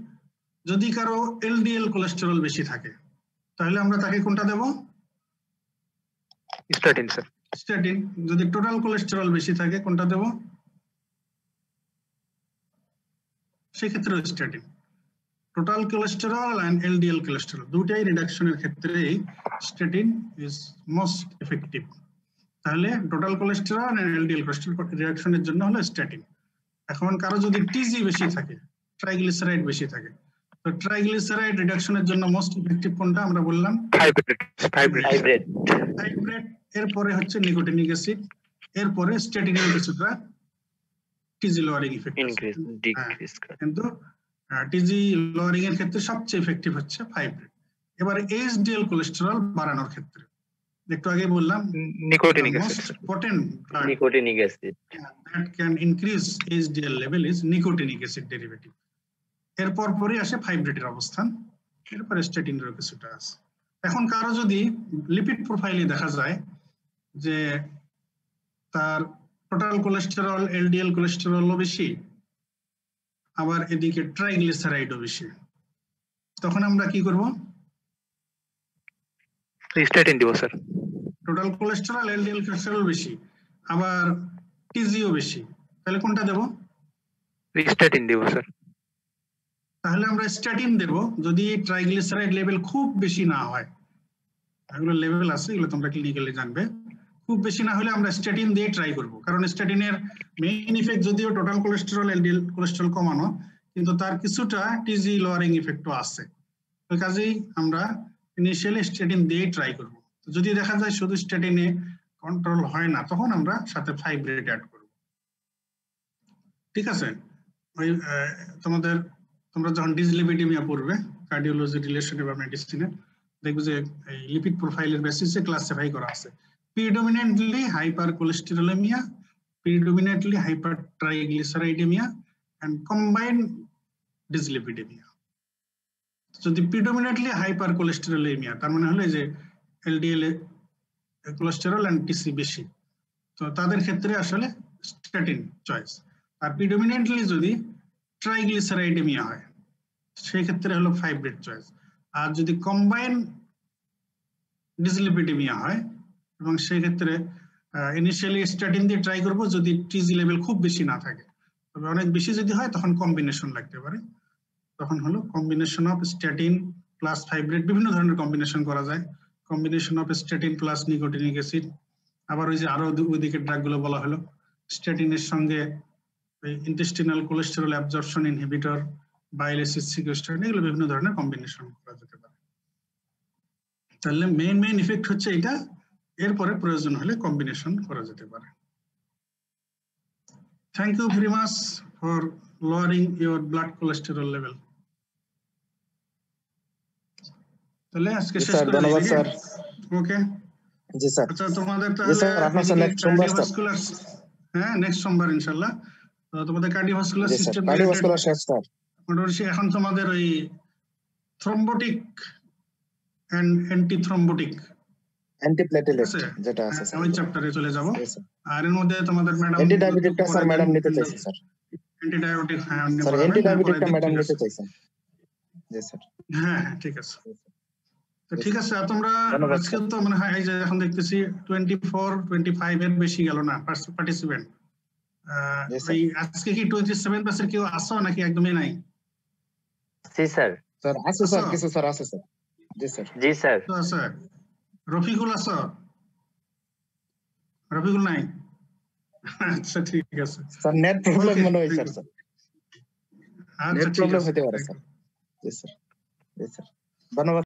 যদি কারো এলডিএল কোলেস্টেরল বেশি থাকে তাহলে আমরা তাকে কোনটা দেব? Statin sir. স্ট্যাটিন। যদি টোটাল কোলেস্টেরল বেশি থাকে কোনটা দেব? সেক্ষেত্রে statin. Total cholesterol and LDL cholesterol দুটাই রিডাকশনের ক্ষেত্রে স্ট্যাটিন ইজ মোস্ট এফেক্টিভ। তাহলে total cholesterol and LDL cholesterol রিডাকশনের জন্য হলো স্ট্যাটিন। এখন কারো যদি টিজি বেশি থাকে, ট্রাইগ্লিসারাইড বেশি থাকে, তো ট্রাইগ্লিসারাইড রিডাকশনের জন্য মোস্ট ইফেক্টিভ কোনটা আমরা বললাম? হাইব্রিড। এরপরে হচ্ছে নিকোটিনিক অ্যাসিড, এরপরে স্ট্যাটিনের কিছুটা টিজি লোয়ারিং ইফেক্ট কিন্তু টিজি লোয়ারিং এর ক্ষেত্রে সবচেয়ে ইফেক্টিভ হচ্ছে ফাইব্রেট। এবারে এইচডিএল কোলেস্টেরল বাড়ানোর ক্ষেত্রে একটু আগে বললাম nicotinic acid, nicotinic acid that can increase HDL level is nicotinic acid derivative. এরপর পরে আসে ফাইব্রেটের অবস্থান, এরপর স্ট্যাটিনের কিছুটা আছে। এখন কারো যদি লিপিড প্রোফাইলে দেখা যায় যে তার টোটাল কোলেস্টেরল, এলডিএল কোলেস্টেরলও বেশি, আবার এদিকে ট্রাইগ্লিসারাইডও বেশি, তখন আমরা কি করব? স্ট্যাটিন দিব sir. Total cholesterol, LDL cholesterol বেশি, আবার টিজিও বেশি, তাহলে কোনটা দেব? স্ট্যাটিন দিব স্যার। তাহলে আমরা স্ট্যাটিন দেব যদি ট্রাইগ্লিসারাইড লেভেল খুব বেশি না হয়। এগুলো লেভেল আছে, এগুলো তোমরা ক্লিনিক্যালি জানবে। খুব বেশি না হলে আমরা স্ট্যাটিন দিয়ে ট্রাই করব, কারণ স্ট্যাটিনের মেইন ইফেক্ট যদিও টোটাল কোলেস্টেরল, এলডিএল কোলেস্টেরল কমানো, কিন্তু তার কিছুটা টিজি লোয়ারিং ইফেক্টও আছে। ওই কাজেই আমরা ইনিশিয়ালি স্ট্যাটিন দিয়ে ট্রাই করব। যদি দেখা যায় শুধু স্ট্যাটিনে কন্ট্রোল হয় না, তখন আমরা সাথে ফাইব্রেট অ্যাড করব। ঠিক আছে? ওই তোমরা যখন ডিসলিপিডেমিয়া পড়বে কার্ডিওলজি রিলেশনে বা মেডিসিনে, দেখবে যে এই লিপিড প্রোফাইলের বেসিসে ক্লাসিফাই করা আছে predominantly hypercholesterolaemia, predominantly hypertriglyceridaemia and combined dyslipidaemia. যদি প্রিডমিনেন্টলি হাইপার কোলেস্টেরোলেমিয়া, তার মানে হলো যে এলডিএল কোলেস্টেরল এন্ড টিসি বেশি, তো তো তাদের ক্ষেত্রে আসলে স্ট্যাটিন চয়েস। আর প্রিডমিনেন্টলি যদি ট্রাইগ্লিসারাইডেমিয়া হয় সেই ক্ষেত্রে হলো ফাইব্রেট চয়েস। আর যদি কম্বাইন ডিসলিপিডেমিয়া হয় এবং সেই ক্ষেত্রে ইনিশিয়ালি স্ট্যাটিন দিয়ে ট্রাই করব যদি টিজি লেভেল খুব বেশি না থাকে, তবে অনেক বেশি যদি হয় তখন কম্বিনেশন লাগতে পারে। তখন হলো কম্বিনেশন অফ স্ট্যাটিন প্লাস ফাইব্রেট, বিভিন্ন ধরনের কম্বিনেশন করা যায়। Combination of statin plus nicotinic acid, আবার ওই যে আরো ওইদিকে ড্রাগগুলো বলা হলো স্ট্যাটিনের সঙ্গে intestinal cholesterol absorption inhibitor, bile acid sequestrant, এগুলো বিভিন্ন ধরনের কম্বিনেশন করা যেতে পারে। তাহলে মেইন ইফেক্ট হচ্ছে এটা, এরপরে প্রয়োজন হলে কম্বিনেশন করা যেতে পারে। Thank you very much for lowering your blood cholesterol level. তাহলে আজকে শেষ করে দিই। ধন্যবাদ স্যার। ওকে জি স্যার। আচ্ছা, তোমাদের জি তাহলে স্যার, আপনার স্যার নেক্সট সোমবার স্যার। কার্ডিওভাস্কুলার, হ্যাঁ নেক্সট সোমবার ইনশাআল্লাহ। তো তোমাদের কার্ডিওভাস্কুলার জি স্যার, সিস্টেম কার্ডিওভাস্কুলার শেষ স্যার। মোটামুটি এখন তোমাদের ওই থ্রম্বোটিক এন্ড অ্যান্টি থ্রম্বোটিক অ্যান্টিপ্লেটেলেট যেটা আছে স্যার, ওই চ্যাপ্টারে চলে যাব। জি স্যার। আর এর মধ্যে তোমাদের ম্যাডাম অ্যান্টিডায়াবেটিকটা স্যার ম্যাডাম নিতে চাইছে স্যার। অ্যান্টিডায়াবেটিক, হ্যাঁ স্যার অ্যান্টিডায়াবেটিকটা ম্যাডাম নিতে চাইছেন। জি স্যার। হ্যাঁ ঠিক আছে। তো ঠিক আছে, আর তোমরা ধন্যবাদ আজকে তো মনে হয় এই যে এখন দেখতেছি 24-25 এর বেশি গেল না পার্টিসিপেন্ট। Yes, sir. এই আজকে কি 27 পাসের কেউ আসো নাকি একদমই নাই? জি স্যার। স্যার আছে স্যার, আচ্ছা। কিছু স্যার আছে স্যার। জি স্যার। জি স্যার। তো আছে রফিকুল আসো? রফিকুল নাই? আচ্ছা ঠিক আছে স্যার নেট প্রবলেম Okay, মনে হয় thank স্যার। you. স্যার আচ্ছা নেট ঠিক প্রবলেম আছে, হতে পারে thank you. Sir. G sir. G sir, ধন্যবাদ।